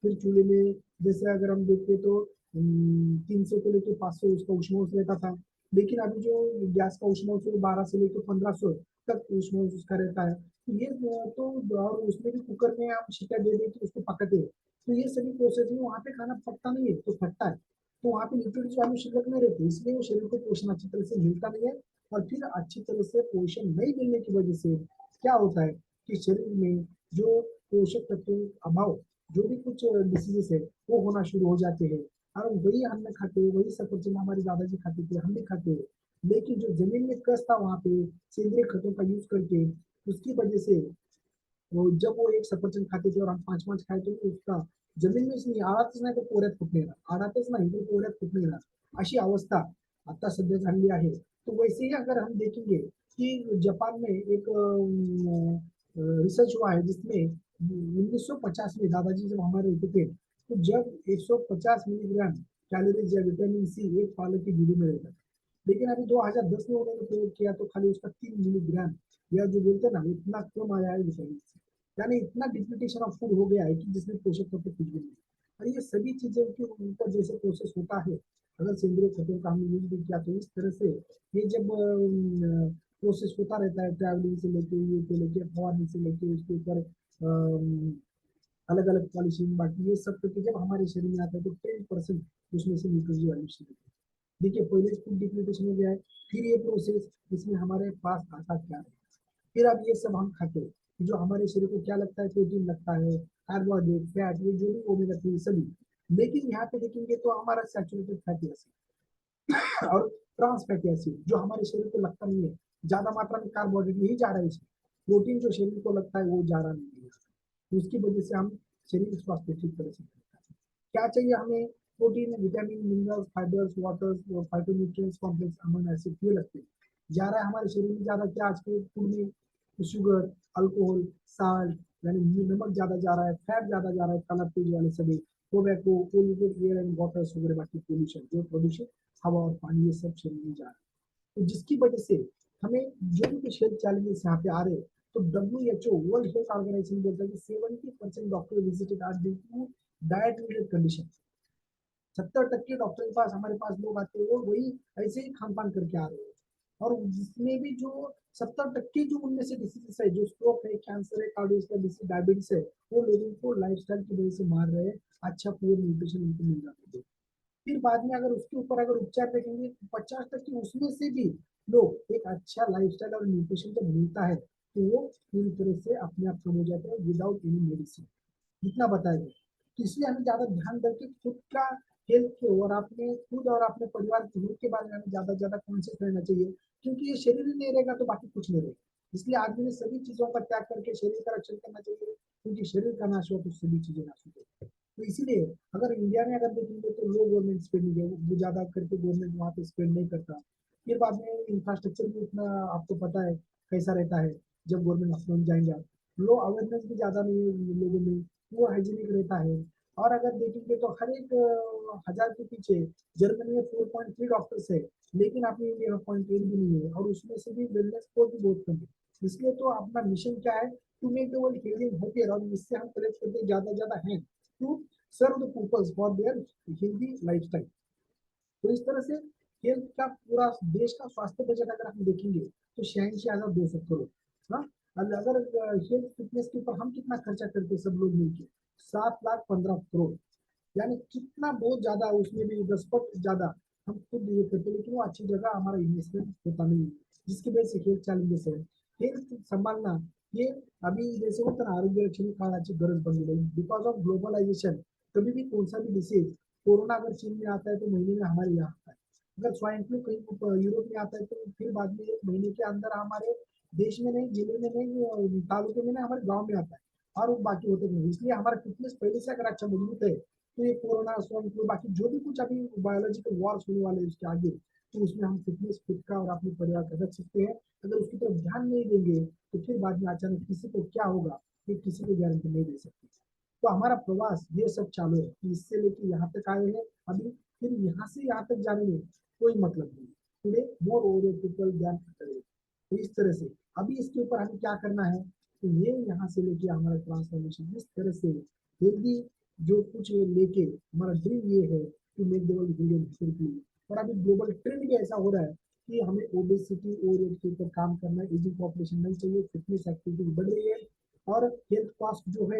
फिर चूल्हे में जैसे अगर हम देखते तो 300 से लेके 500 उसका उष्मांश रहता था। लेकिन अभी जो गैस का उष्मांश है 12 से लेकर 1500 तक उष्मांश उसका रहता है। तो ये तो, और उसमें भी कुकर में हम सीटा दे दे के उसको पकाते हैं, तो ये सभी प्रोसेस में वहाँ पे खाना पकता नहीं है तो फटता है। तो वहाँ पे न्यूट्रिएंट्स वैल्यू शिल्लक नहीं रहती, इसलिए वो शरीर को पोषण अच्छी तरह से मिलता नहीं है। और फिर अच्छी तरह से पोषण नहीं मिलने की वजह से क्या होता है कि शरीर में जो पोषक तत्वों अभाव, जो भी कुछ डिसीजेस है वो होना शुरू हो जाते हैं। और वही हमने खाते हैं, वही सफरचंद हमारे दादाजी खाते थे, हम भी खाते हैं। लेकिन जो जमीन में कस था वहाँ पे सेंद्रिय खतों का यूज करके, उसकी वजह से वो जब वो एक सफरचंद खाते थे और हम पांच पांच खाए तो उसका जमीन में नाही आळातच नाही तर पोऱ्यात फुटलेला, आळातच नाही तर पोऱ्यात फुटलेला, अशी अवस्था आता सध्या झाली आहे। तो वैसे ही अगर हम देखेंगे कि जापान में एक रिसर्च हुआ है जिसमें 1950 में दादाजी जब हमारे होते थे तो जब 150 मिलीग्राम कैलोरीज या विटामिन सी एक पालक की वीडियो में रहता था, लेकिन अभी 2010 में उन्होंने प्रयोग किया तो खाली उसका 3 मिलीग्राम, या जो बोलते हैं ना इतना कम आया है विटामिन सी, यानी इतना डिप्लीटेशन ऑफ फूड हो गया है कि जिसमें पोषक तत्व कुछ भी नहीं। और ये सभी चीजें के ऊपर जैसे प्रोसेस होता है, अगर सेंद्रिय खतों का हमने यूज भी किया तो इस तरह से ये जब प्रोसेस होता रहता है, ट्रैवलिंग से लेके ये से लेके फवारनी से लेके उसके ऊपर अलग अलग पॉलिशिंग, बाकी ये सब करके जब हमारे शरीर में आता है तो 10% उसमें से न्यूट्रिएंट्स वैल्यू शुरू होती है। देखिए पहले फूड डिप्लीटेशन हो गया है, फिर ये प्रोसेस, इसमें हमारे पास आता क्या है, फिर अब ये सब हम खाते हैं, जो हमारे शरीर को क्या लगता है, प्रोटीन लगता है, कार्बोहाइड्रेट, फैट, ये जो भी ओमेगा 3 सभी। लेकिन यहाँ पे देखेंगे तो हमारा सैचुरेटेड फैटी एसिड और ट्रांस फैटी एसिड जो हमारे शरीर को लगता नहीं है, ज्यादा मात्रा में कार्बोहाइड्रेट नहीं जा रहा है इसमें, प्रोटीन जो शरीर को लगता है वो जा रहा नहीं है। तो उसकी वजह से हम शरीर स्वास्थ्य ठीक तरह से क्या चाहिए हमें, protein, vitamin, minerals, fibres, waters और फाइटोन्यूट्रिएंट्स, कॉम्प्लेक्स अमीनो एसिड ये लगते हैं। जा रहा है हमारे शरीर में ज्यादा क्या आज के फूड में, शुगर, अल्कोहल, साल्ट, यानी नमक ज्यादा जा रहा है, फैट ज्यादा जा रहा है, तला तेज वाले सभी, tobacco, polluted air and waters वगैरह, बाकी पोल्यूशन, जो प्रदूषित हवा और पानी, ये सब शरीर में जा रहा है। तो जिसकी वजह से हमें जो भी कुछ हेल्थ चैलेंजेस यहाँ पे आ रहे हैं, तो WHO, वर्ल्ड हेल्थ ऑर्गेनाइजेशन बोलता है कि 70% doctor visited are due to diet related condition. 70% doctor के पास हमारे पास लोग आते हैं वो वही ऐसे ही खान पान करके आ रहे हैं। और जिसमें भी जो 70% जो उनमें से डिसीजेस है, जो स्ट्रोक है, कैंसर है, कार्डियोवास्कुलर डिसीज, डायबिटीज है, वो लोगों को लाइफस्टाइल की वजह से मार रहे हैं। अच्छा पूरे न्यूट्रिशन उनको मिल जाता है। फिर बाद में अगर उसके ऊपर अगर उपचार देखेंगे तो 50% उसमें से भी लोग एक अच्छा लाइफस्टाइल और न्यूट्रिशन जब मिलता है तो वो पूरी तरह से अपने आप कम हो जाता है विदाउट एनी मेडिसिन, जितना बताया गया। तो इसलिए हमें ज्यादा ध्यान करके खुद का हेल्थ के और अपने खुद और अपने परिवार के हेल्थ के बारे में हमें ज्यादा ज्यादा कॉन्शियस रहना चाहिए, क्योंकि ये शरीर ही नहीं रहेगा तो बाकी कुछ नहीं रहेगा। इसलिए आदमी ने सभी चीजों का त्याग करके शरीर का रक्षण करना चाहिए, क्योंकि शरीर का नाश हो तो सभी चीजें नाश हो। तो इसीलिए अगर इंडिया में अगर देखेंगे तो लो गवर्नमेंट स्पेंडिंग है, वो ज्यादा करके गवर्नमेंट वहाँ पे स्पेंड नहीं करता। फिर बाद में इंफ्रास्ट्रक्चर भी उतना आपको पता है कैसा रहता है जब गवर्नमेंट हॉस्पिटल जाएंगे आप, लो अवेयरनेस भी ज्यादा नहीं है लोगों में, वो हाइजीनिक रहता है। और अगर देखेंगे तो हर एक 1000 के पीछे जर्मनी में 4.3 डॉक्टर्स है, लेकिन अपने इंडिया में 0.8 भी नहीं है, और उसमें से भी वेलनेस कोर्स भी बहुत कम है। इसलिए तो अपना मिशन क्या है, to make the world healthy and happier, और इससे हम कलेक्ट करते हैं ज्यादा ज्यादा है to serve the peoples for their healthy lifestyle. तो इस तरह से हेल्थ का पूरा देश का स्वास्थ्य बजट अगर हम देखेंगे तो 86,200 करोड़। हाँ, अगर हेल्थ फिटनेस के ऊपर हम कितना खर्चा करते हैं सब लोग मिलकर, 7,15 करोड़, यानी कितना बहुत ज्यादा, उसमें भी 10 ज्यादा हम खुद ये करते, लेकिन वो अच्छी जगह हमारा इन्वेस्टमेंट होता नहीं है, जिसकी वजह से हेल्थ चैलेंजेस है। हेल्थ संभालना ये अभी जैसे होता ना, आरोग्य रक्षण काळाची गरज बनली है बिकॉज ऑफ ग्लोबलाइजेशन। कभी भी कौन सा भी डिसीज, कोरोना अगर चीन में आता है तो महीने में हमारे यहाँ आता है, अगर स्वाइन फ्लू कहीं यूरोप में आता है तो फिर बाद में 1 महीने के अंदर हमारे देश में नहीं, जिले में नहीं, तालुके में नहीं, हमारे गाँव में आता है, और वो बाकी होते नहीं। इसलिए हमारा फिटनेस पहले से अगर अच्छा मजबूत है तो ये कोरोना स्वाइन फ्लू बाकी जो भी कुछ अभी बायोलॉजिकल वॉर्स होने वाले हैं उसके आगे, तो उसमें हम फिटनेस खुद का और अपने परिवार का रख सकते हैं। अगर उसकी तरफ ध्यान नहीं देंगे तो फिर बाद में अचानक किसी को क्या होगा, ये किसी को गारंटी नहीं दे सकते। तो हमारा प्रवास ये सब चालू है कि इससे लेके यहाँ तक आए हैं अभी, फिर यहाँ से यहाँ तक जाने में कोई मतलब नहीं। टुडे मोर ओवर पीपल ध्यान करें, तो इस तरह से अभी इसके ऊपर हमें क्या करना है, तो ये यहाँ से लेके हमारा ट्रांसफॉर्मेशन इस तरह से हेल्दी जो कुछ ये लेके हमारा ड्रीम ये है कि make the world healthy and healthy. और अभी ग्लोबल ट्रेंड भी ऐसा हो रहा है कि हमें ओबेसिटी और के ऊपर काम करना है, एजिंग पॉपुलेशन नहीं चाहिए, फिटनेस एक्टिविटी बढ़ रही है। और हेल्थ कॉस्ट जो है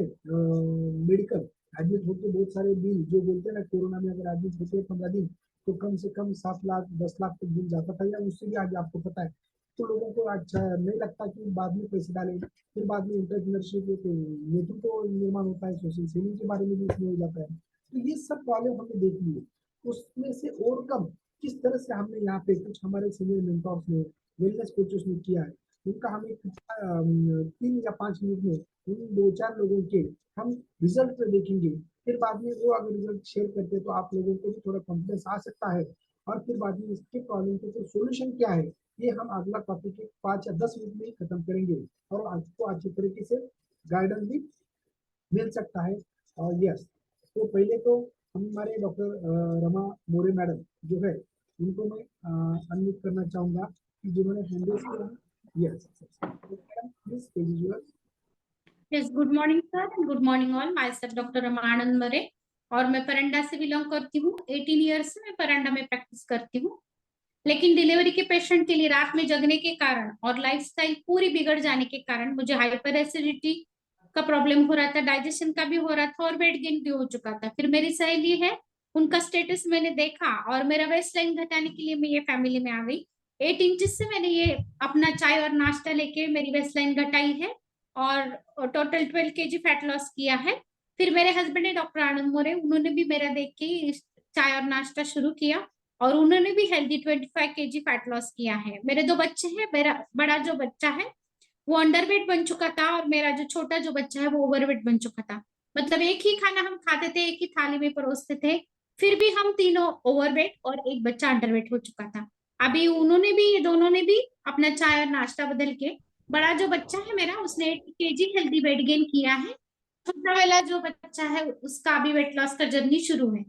मेडिकल एडमिट होते बहुत सारे बिल, जो बोलते हैं ना कोरोना में अगर एडमिट होते हैं 15 दिन तो कम से कम 7 लाख 10 लाख तक बिल जाता था, या उससे भी आगे आपको पता है। तो लोगों को अच्छा नहीं लगता कि बाद में पैसे डालें, फिर बाद में इंटरप्रेन्योरशिप तो नेतृत्व तो निर्माण होता है, सोशल सेविंग के बारे में भी इसमें हो जाता है। तो ये सब प्रॉब्लम हमने देख ली है, उसमें से ओवरकम किस तरह से हमने यहाँ पे कुछ हमारे सीनियर मेंटर्स ने, वेलनेस कोचेस ने किया है, उनका हमें 3 या 5 मिनट में उन 2-4 लोगों के हम रिजल्ट देखेंगे। फिर बाद में वो अगर रिजल्ट शेयर करते हैं तो आप लोगों को भी थोड़ा कॉन्फिडेंस आ सकता है, और फिर बाद में इसके प्रॉब्लम के सोल्यूशन क्या है, ये हम अगला टॉपिक के 5 या 10 मिनट में ही खत्म करेंगे, और आपको अच्छी तरीके से गाइडेंस भी मिल सकता है। और यस, तो पहले तो हमारे डॉक्टर रमा मोरे मैडम जो है, उनको मैं अनम्यूट करना चाहूंगा कि जिन्होंने हैंडल्स किया है। Yes madam, please stage is yours. Yes, good morning sir and good morning all. Myself doctor Ramanand मरे और मैं परंडा से बिलोंग करती हूँ। 18 ईयर्स से मैं परंडा में प्रैक्टिस करती हूँ, लेकिन डिलीवरी के पेशेंट के लिए रात में जगने के कारण और लाइफस्टाइल पूरी बिगड़ जाने के कारण मुझे हाइपर एसिडिटी का प्रॉब्लम हो रहा था, डाइजेशन का भी हो रहा था और वेट गेन भी हो चुका था। फिर मेरी सहेली है, उनका स्टेटस मैंने देखा और मेरा वेस्ट लाइन घटाने के लिए मैं ये फैमिली में आ गई। 8 इंचेस से मैंने ये अपना चाय और नाश्ता लेके मेरी वेस्ट लाइन घटाई है और टोटल 12 kg फैट लॉस किया है। फिर मेरे हस्बैंड है डॉक्टर आनंद मोरे, उन्होंने भी मेरा देख के चाय और नाश्ता शुरू किया और उन्होंने भी हेल्दी 25 kg फैट लॉस किया है। मेरे 2 बच्चे हैं, मेरा बड़ा जो बच्चा है वो अंडरवेट बन चुका था और मेरा जो छोटा जो बच्चा है वो ओवरवेट बन चुका था। मतलब एक ही खाना हम खाते थे, एक ही थाली में परोसते थे, फिर भी हम तीनों ओवरवेट और एक बच्चा अंडरवेट हो चुका था। अभी उन्होंने भी, ये दोनों ने भी अपना चाय और नाश्ता बदल के, बड़ा जो बच्चा है मेरा उसने 80 kg हेल्दी वेट गेन किया है, छोटा वाला जो बच्चा है उसका अभी वेट लॉस का जर्नी शुरू है।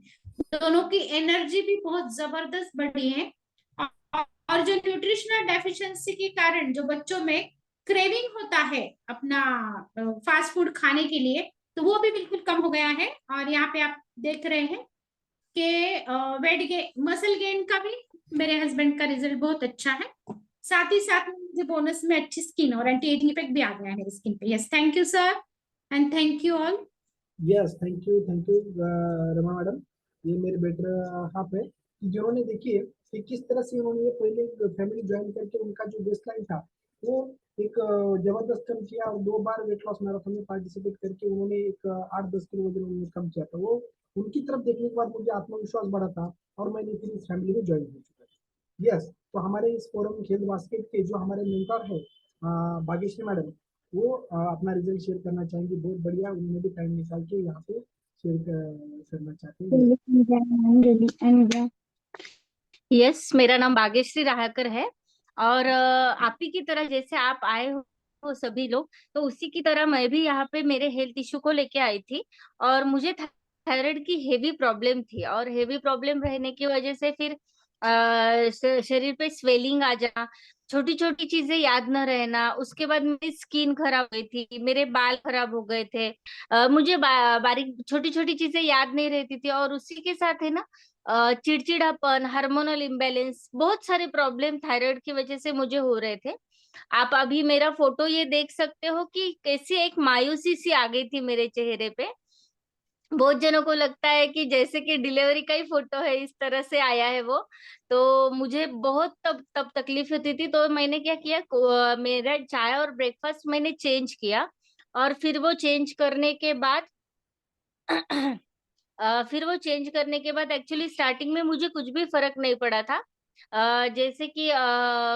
दोनों की एनर्जी भी बहुत जबरदस्त बढ़ी है और जो न्यूट्रिशनल डेफिशिएंसी के कारण जो बच्चों में क्रेविंग होता है अपना फास्ट फूड खाने के लिए, तो वो भी बिल्कुल कम हो गया है। और यहाँ पे आप देख रहे हैं कि वेट गेन, मसल गेन का भी मेरे हस्बैंड का रिजल्ट बहुत अच्छा है। साथ ही साथ मुझे बोनस में अच्छी स्किन और एंटी एजिंग इफेक्ट भी आ गया है मेरी स्किन पे। Yes, thank you sir and thank you all. Yes, thank you Rama madam. ये मेरे बेटर हाफ है कि जिन्होंने देखिए कि किस तरह से उन्होंने ये पहले फैमिली ज्वाइन करके उनका जो बेस्ट लाइन था वो एक जबरदस्त कम किया, और 2 बार वेट लॉस मैराथन में पार्टिसिपेट करके उन्होंने एक 8-10 किलो वजन उन्होंने कम किया था। वो उनकी तरफ देखने के बाद मुझे आत्मविश्वास बढ़ा था, और मैंने फिर इस फैमिली में ज्वाइन हो चुका था। यस, तो हमारे इस फोरम खेल बास्केट के जो हमारे मेंटर है भाग्यश्री मैडम, वो अपना रिजल्ट शेयर करना चाहेंगे। बहुत बढ़िया, उन्होंने भी टाइम निकाल के यहाँ पे शेयर करना चाहते हैं? यस, मेरा नाम भाग्यश्री राहकर है। और आप ही की तरह जैसे आप आए हो सभी लोग, तो उसी की तरह मैं भी यहाँ पे मेरे हेल्थ इशू को लेके आई थी। और मुझे थायराइड की हेवी प्रॉब्लम थी, और हेवी प्रॉब्लम रहने की वजह से फिर शरीर पे स्वेलिंग आ जाना, छोटी छोटी चीजें याद न रहना, उसके बाद मेरी स्किन खराब हुई थी, मेरे बाल खराब हो गए थे। मुझे बारीक छोटी छोटी चीजें याद नहीं रहती थी, और उसी के साथ है ना चिड़चिड़ापन, हार्मोनल इम्बैलेंस, बहुत सारे प्रॉब्लम थायराइड की वजह से मुझे हो रहे थे। आप अभी मेरा फोटो ये देख सकते हो कि कैसी एक मायूसी सी आ गई थी मेरे चेहरे पे। बहुत जनों को लगता है कि जैसे कि डिलीवरी का ही फोटो है, इस तरह से आया है वो। तो मुझे बहुत तब तब तकलीफ होती थी, तो मैंने क्या किया, मेरा चाय और ब्रेकफास्ट मैंने चेंज किया। और फिर वो चेंज करने के बाद एक्चुअली स्टार्टिंग में मुझे कुछ भी फर्क नहीं पड़ा था। जैसे कि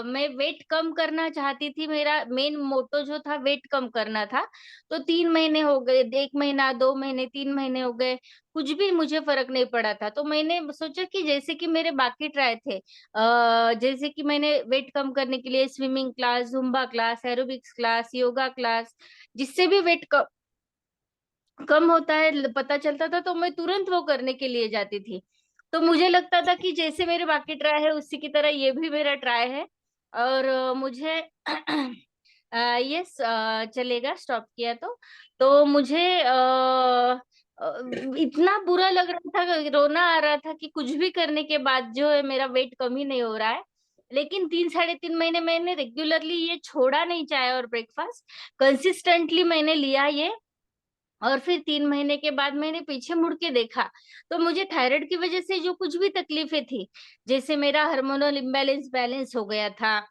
मैं वेट कम करना चाहती थी, मेरा मेन मोटो जो था वेट कम करना था। तो 3 महीने हो गए, 1 महीना, 2 महीने, 3 महीने हो गए, कुछ भी मुझे फर्क नहीं पड़ा था। तो मैंने सोचा कि जैसे कि मेरे बाकी ट्राई थे, जैसे कि मैंने वेट कम करने के लिए swimming class, Zumba class, aerobics class, yoga class, जिससे भी वेट कम होता है पता चलता था, तो मैं तुरंत वो करने के लिए जाती थी। तो मुझे लगता था कि जैसे मेरे बाकी ट्राई है उसी की तरह ये भी मेरा ट्राई है। और मुझे यस, चलेगा, स्टॉप किया तो मुझे इतना बुरा लग रहा था, रोना आ रहा था कि कुछ भी करने के बाद जो है मेरा वेट कम ही नहीं हो रहा है। लेकिन 3 साढ़े 3 महीने मैंने रेगुलरली ये छोड़ा नहीं, चाय और ब्रेकफास्ट कंसिस्टेंटली मैंने लिया ये। और फिर 3 महीने के बाद मैंने पीछे मुड़ के देखा, तो मुझे थायराइड की वजह से जो कुछ भी तकलीफें थी, जैसे मेरा हार्मोनल इम्बैलेंस बैलेंस हो गया था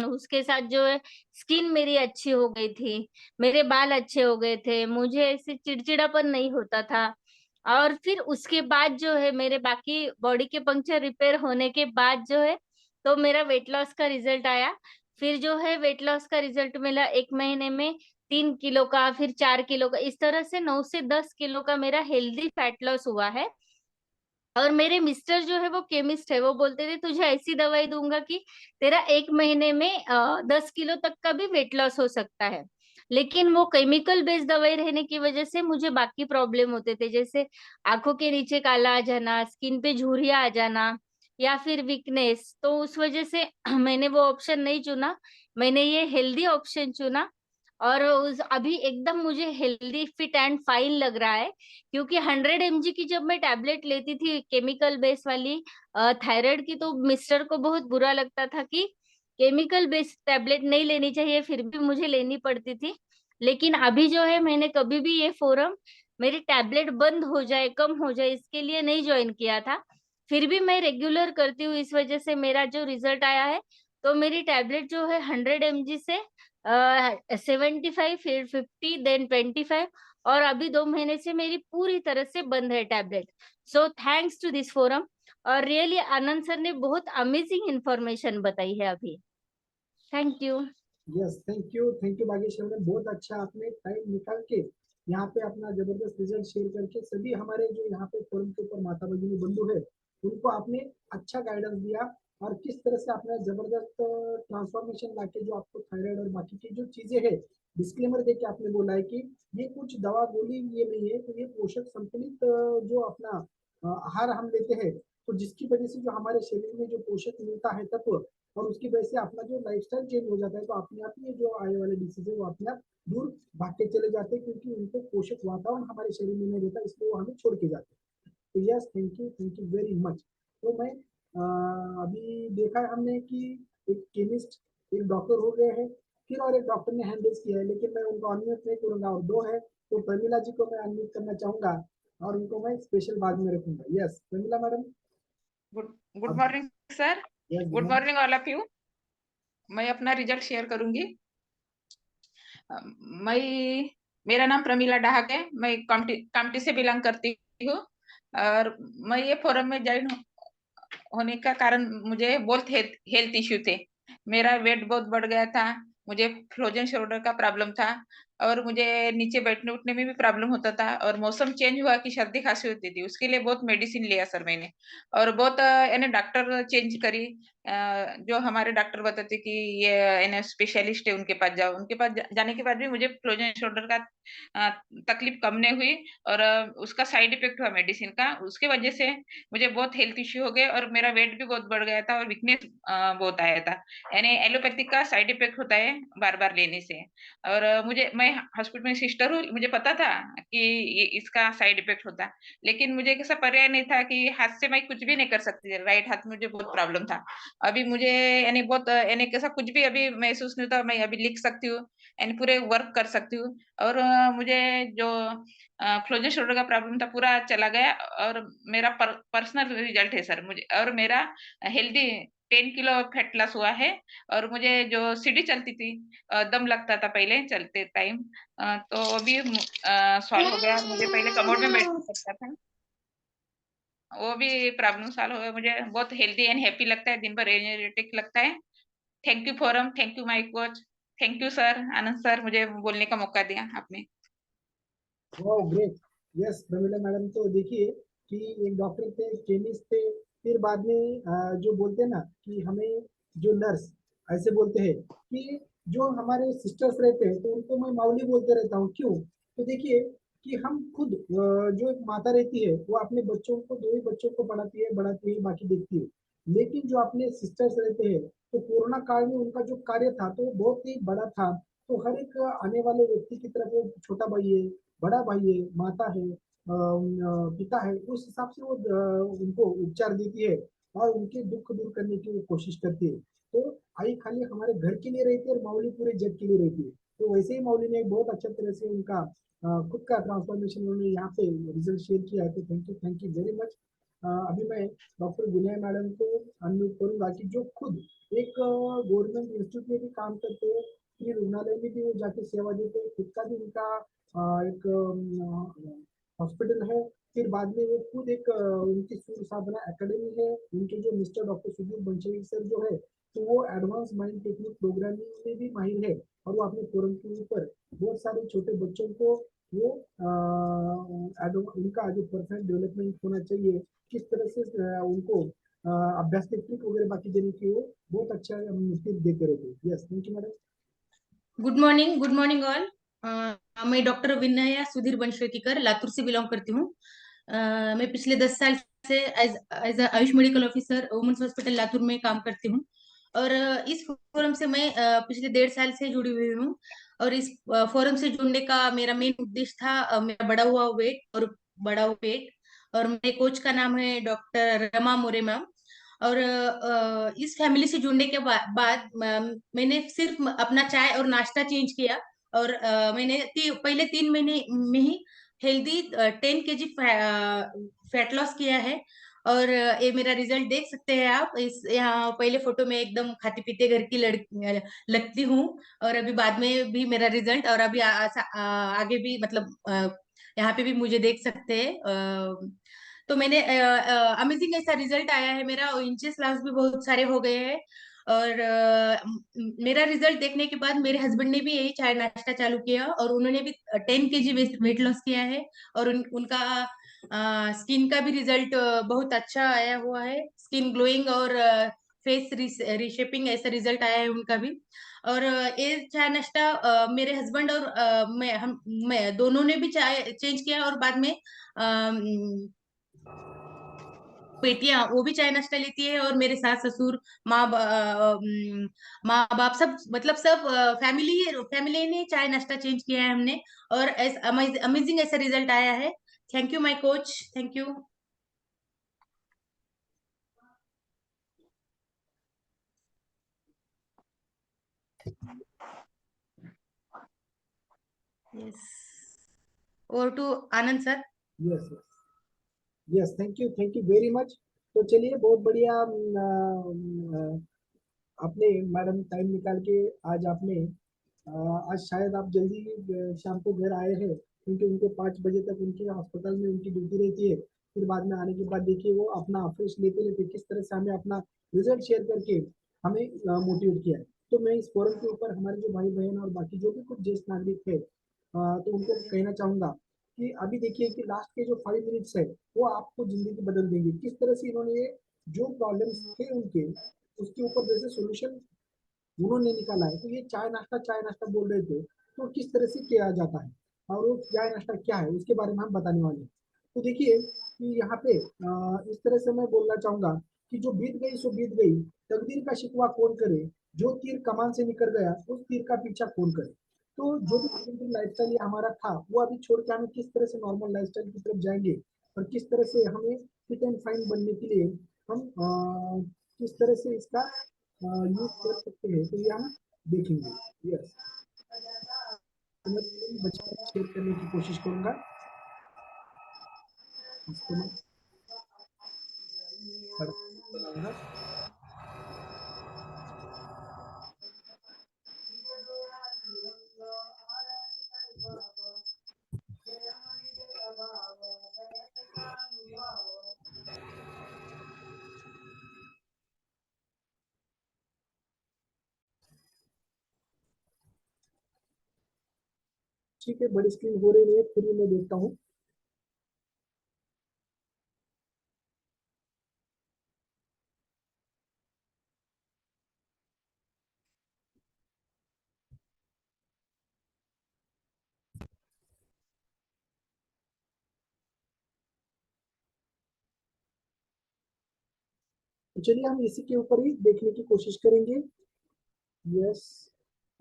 उसके साथ जो है स्किन मेरी अच्छी हो गई थी, मेरे बाल अच्छे हो गए थे, मुझे ऐसे चिड़चिड़ापन नहीं होता था। और फिर उसके बाद जो है मेरे बाकी बॉडी के पंक्चर रिपेयर होने के बाद जो है, तो मेरा वेट लॉस का रिजल्ट आया। फिर जो है वेट लॉस का रिजल्ट मिला 1 महीने में 3 किलो का, फिर 4 किलो का, इस तरह से 9 से 10 किलो का मेरा हेल्दी फैट लॉस हुआ है। और मेरे मिस्टर जो है वो केमिस्ट है, वो बोलते थे तुझे ऐसी दवाई दूंगा कि तेरा 1 महीने में 10 किलो तक का भी वेट लॉस हो सकता है। लेकिन वो केमिकल बेस्ड दवाई रहने की वजह से मुझे बाकी प्रॉब्लम होते थे, जैसे आंखों के नीचे काला आ जाना, स्किन पे झुर्रियां आ जाना, या फिर वीकनेस। तो उस वजह से मैंने वो ऑप्शन नहीं चुना, मैंने ये हेल्दी ऑप्शन चुना। और अभी एकदम मुझे हेल्दी फिट एंड फाइन लग रहा है, क्योंकि 100 mg की जब मैं टैबलेट लेती थी केमिकल बेस वाली थायराइड की, तो मिस्टर को बहुत बुरा लगता था कि केमिकल बेस्ड टैबलेट नहीं लेनी चाहिए, फिर भी मुझे लेनी पड़ती थी। लेकिन अभी जो है मैंने कभी भी ये फोरम मेरी टैबलेट बंद हो जाए, कम हो जाए, इसके लिए नहीं ज्वाइन किया था। फिर भी मैं रेगुलर करती हूँ, इस वजह से मेरा जो रिजल्ट आया है, तो मेरी टैबलेट जो है 100 mg से 75, फिर 50, देन 25, और अभी 2 महीने से मेरी पूरी तरह से बंद है tablet. So thanks to this forum. और रियली आनंद सर ने बहुत अमेजिंग इंफॉर्मेशन बताई है अभी। Thank you. Yes, thank you Bhagyashree ma'am, बहुत अच्छा आपने टाइम निकाल के यहाँ पे अपना जबरदस्त रिजल्ट शेयर करके सभी हमारे जो यहाँ पे फोरम के ऊपर माता भगिनी बंधु है उनको आपने अच्छा गाइडेंस दिया, और किस तरह से आपने जबरदस्त ट्रांसफॉर्मेशन लाके जो आपको थायराइड और बाकी की जो चीजें है डिस्क्लेमर देके आपने बोला है कि ये कुछ दवा गोली ये नहीं है, तो ये पोषक संतुलित जो अपना आहार हम लेते हैं, तो जिसकी वजह से जो हमारे शरीर में जो पोषक मिलता है तत्व, और उसकी वजह से अपना जो लाइफस्टाइल चेंज हो जाता है, तो अपने आप ये जो आने वाले डिसीज है वो अपने आप दूर भागते चले जाते हैं, क्योंकि उनको पोषक वातावरण हमारे शरीर में नहीं रहता, इसलिए वो हमें छोड़ के जाते हैं। तो yes, thank you very much. तो मैं अभी देखा है हमने कि एक केमिस्ट, एक डॉक्टर हो गए हैं, फिर और एक डॉक्टर ने हैंड रेज किया है, लेकिन मैं उनको अनम्यूट नहीं करूंगा, और दो है, तो प्रमिला जी को मैं अनम्यूट करना चाहूंगा, और उनको मैं स्पेशल बाद में रखूंगा। Yes Pramila madam. Good morning sir. Yes, good morning all of you. मैं अपना रिजल्ट शेयर करूंगी। मेरा नाम प्रमिला डाहक है, मैं कामटी से बिलोंग करती हूँ। और मैं ये फोरम में ज्वाइन होने का कारण, मुझे बहुत हेल्थ इश्यू थे। मेरा वेट बहुत बढ़ गया था, मुझे फ्रोजन शोल्डर का प्रॉब्लम था, और मुझे नीचे बैठने उठने में भी प्रॉब्लम होता था, और मौसम चेंज हुआ कि सर्दी खांसी होती थी, उसके लिए बहुत मेडिसिन लिया सर मैंने, और बहुत यानी डॉक्टर चेंज करी। जो हमारे डॉक्टर बताते कि ये यानी स्पेशलिस्ट है, उनके पास जाओ। उनके पास जाने के बाद भी मुझे फ्रोजन शोल्डर का तकलीफ कम नहीं हुई, और उसका साइड इफेक्ट हुआ मेडिसिन का, उसके वजह से मुझे बहुत हेल्थ इश्यू हो गए, और मेरा वेट भी बहुत बढ़ गया था, और वीकनेस बहुत आया था। यानी एलोपैथिक का साइड इफेक्ट होता है बार बार लेने से। और मैं हॉस्पिटल में सिस्टर हूँ, मुझे पता था कि इसका साइड इफेक्ट होता है, लेकिन मुझे कैसा पर्याय नहीं था कि हाथ से मैं कुछ भी नहीं कर सकती, राइट हाथ में मुझे बहुत प्रॉब्लम था। अभी मुझे यानी बहुत यानी कैसा कुछ भी अभी महसूस नहीं होता, मैं अभी लिख सकती हूँ, यानी पूरे वर्क कर सकती हूँ। और मुझे जो फ्रोजन शोल्डर का प्रॉब्लम था पूरा चला गया, और मेरा पर्सनल रिजल्ट है सर मुझे, और मेरा हेल्दी 10 किलो फैट लॉस हुआ है। और मुझे जो सीढ़ी चलती थी, दम लगता था पहले चलते टाइम, तो अभी सॉल्व हो गया। मुझे पहले कमोड में बैठना पड़ता था, वो भी प्रॉब्लम सॉल्व हो गया। मुझे बहुत हेल्दी एंड हैप्पी लगता है, दिन भर एनर्जेटिक लगता है। Thank you forum, thank you my coach, thank you sir Anand sir, मुझे बोलने का मौका दिया आपने। वाह ग्रेट। यस प्रमिला मैडम, तो देखिए कि एक डॉक्टर थे, केमिस्ट थे, फिर बाद में जो बोलते हैं ना कि हमें जो नर्स ऐसे बोलते हैं कि जो हमारे सिस्टर्स रहते हैं तो उनको मैं माऊली बोलते रहता हूँ। क्यों? तो देखिए कि हम खुद जो एक माता रहती है वो अपने बच्चों को, दो ही बच्चों को बढ़ाती है, बाकी देखती है। लेकिन जो अपने सिस्टर्स रहते हैं तो कोरोना काल में उनका जो कार्य था तो वो बहुत ही बड़ा था। तो हर एक आने वाले व्यक्ति की तरफ वो छोटा भाई है, बड़ा भाई है, माता है, पिता है, उस हिसाब से वो उनको उपचार देती है और उनके दुख दूर करने की वो कोशिश करती है। तो आई खाली हमारे घर के लिए रहती है और माऊली पूरे जग के लिए रहती है। तो वैसे ही माऊली ने बहुत अच्छा तरह से उनका खुद का ट्रांसफॉर्मेशन उन्होंने यहाँ पे रिजल्ट शेयर किया है। तो थैंक यू वेरी मच। अभी मैं डॉक्टर विनय मैडम को अनम्यूट करूंगा कि जो खुद एक गवर्नमेंट इंस्टीट्यूट में भी काम करते हैं, फिर रुग्णालय में भी वो जाके सेवा देते हैं, खुद का भी उनका एक हॉस्पिटल है। फिर बाद में वो खुद एक उनकी सूर्य साधना एकेडमी है। उनके जो मिस्टर डॉक्टर सुधीर बंशेड़ी सर जो है, तो वो एडवांस माइंड टेक्निक प्रोग्रामिंग में भी माहिर है, और वो अपने फोरम के ऊपर बहुत सारे छोटे बच्चों को वो उनका जो परफेक्ट डेवलपमेंट होना चाहिए, किस तरह से उनको अभ्यास के ट्रिक वगैरह बाकी देने की वो बहुत अच्छा टिप देते रहते। Yes, thank you madam. Good morning all. मैं डॉक्टर विनया सुधीर बंशवेतीकर लातूर से बिलोंग करती हूँ। मैं पिछले 10 साल से as Ayush medical officer women's hospital Latur में काम करती हूँ, और इस फोरम से मैं पिछले 1.5 साल से जुड़ी हुई हूँ। और इस फोरम से जुड़ने का मेरा मेन उद्देश्य था मेरा बड़ा हुआ पेट। और मेरे कोच का नाम है डॉक्टर रमा मोरे मैम। और इस फैमिली से जुड़ने के बाद मैंने सिर्फ अपना चाय और नाश्ता चेंज किया, और मैंने पहले 3 महीने में ही हेल्दी 10 kg फैट लॉस किया है। और ये मेरा रिजल्ट देख सकते हैं आप। इस यहाँ पहले फोटो में एकदम खाते पीते घर की लड़की लगती हूँ, और अभी बाद में भी मेरा रिजल्ट, और अभी आगे भी मतलब यहाँ पे भी मुझे देख सकते हैं। तो मैंने अमेजिंग ऐसा रिजल्ट आया है मेरा, और इंचेस लॉस भी बहुत सारे हो गए हैं। और मेरा रिजल्ट देखने के बाद मेरे हस्बैंड ने भी यही चाय नाश्ता चालू किया, और उन्होंने भी 10 kg वेट लॉस किया है। और उनका स्किन का भी रिजल्ट बहुत अच्छा आया हुआ है, स्किन ग्लोइंग और फेस रिशेपिंग ऐसा रिजल्ट आया है उनका भी। और ये चाय नाश्ता मेरे हस्बैंड और मैं दोनों ने भी चाय चेंज किया, और बाद में बेटियां वो भी चाय नाश्ता लेती है, और मेरे सास ससुर माँ बाप सब मतलब सब फैमिली ने चाय नाश्ता चेंज किया है हमने। और अमेजिंग ऐसा रिजल्ट आया है। Thank you my coach, thank you. Yes, over to Anand sir. Yes yes, thank you very much. तो चलिए, बहुत बढ़िया। आपने मैडम टाइम निकाल के आज आपने आज शायद आप जल्दी शाम को घर आए हैं, क्योंकि उनको 5 बजे तक उनके अस्पताल में उनकी ड्यूटी रहती है। फिर बाद में आने के बाद देखिए वो अपना फ्रेश लेते लेते किस तरह से हमें अपना रिजल्ट शेयर करके हमें मोटिवेट किया है। तो मैं इस फोरम के ऊपर हमारे जो भाई बहन और बाकी जो भी कुछ ज्येष्ठ नागरिक है, तो उनको कहना चाहूंगा कि अभी देखिए कि लास्ट के जो 5 मिनट्स है वो आपको जिंदगी बदल देंगे। किस तरह से इन्होंने ये जो प्रॉब्लम्स थे उनके, उसके ऊपर जैसे सोल्यूशन उन्होंने निकाला है। तो ये चाय नाश्ता बोल रहे थे, तो किस तरह से किया जाता है और वो चाय नाश्ता क्या है उसके बारे में हम बताने वाले हैं। तो देखिए कि यहाँ पे इस तरह से मैं बोलना चाहूंगा कि जो बीत गई सो बीत गई, तकदीर का शिकवा कौन करे, जो तीर कमान से निकल गया उस तीर का पीछा कौन करे। तो जो भी लाइफस्टाइल हमारा था वो अभी छोड़ के हमें किस तरह से नॉर्मल लाइफस्टाइल की तरफ जाएंगे और किस तरह से हमें फिट एंड फाइन बनने के लिए हम किस तरह से इसका यूज कर सकते हैं, तो ये हम देखेंगे। यस, तो मैं बच्चे शेयर करने की कोशिश करूंगा इसको मैं बनाऊंगा। ठीक है, बड़ी स्क्रीन हो रही है, फिर भी मैं देखता हूँ। तो चलिए हम इसी के ऊपर ही देखने की कोशिश करेंगे। यस,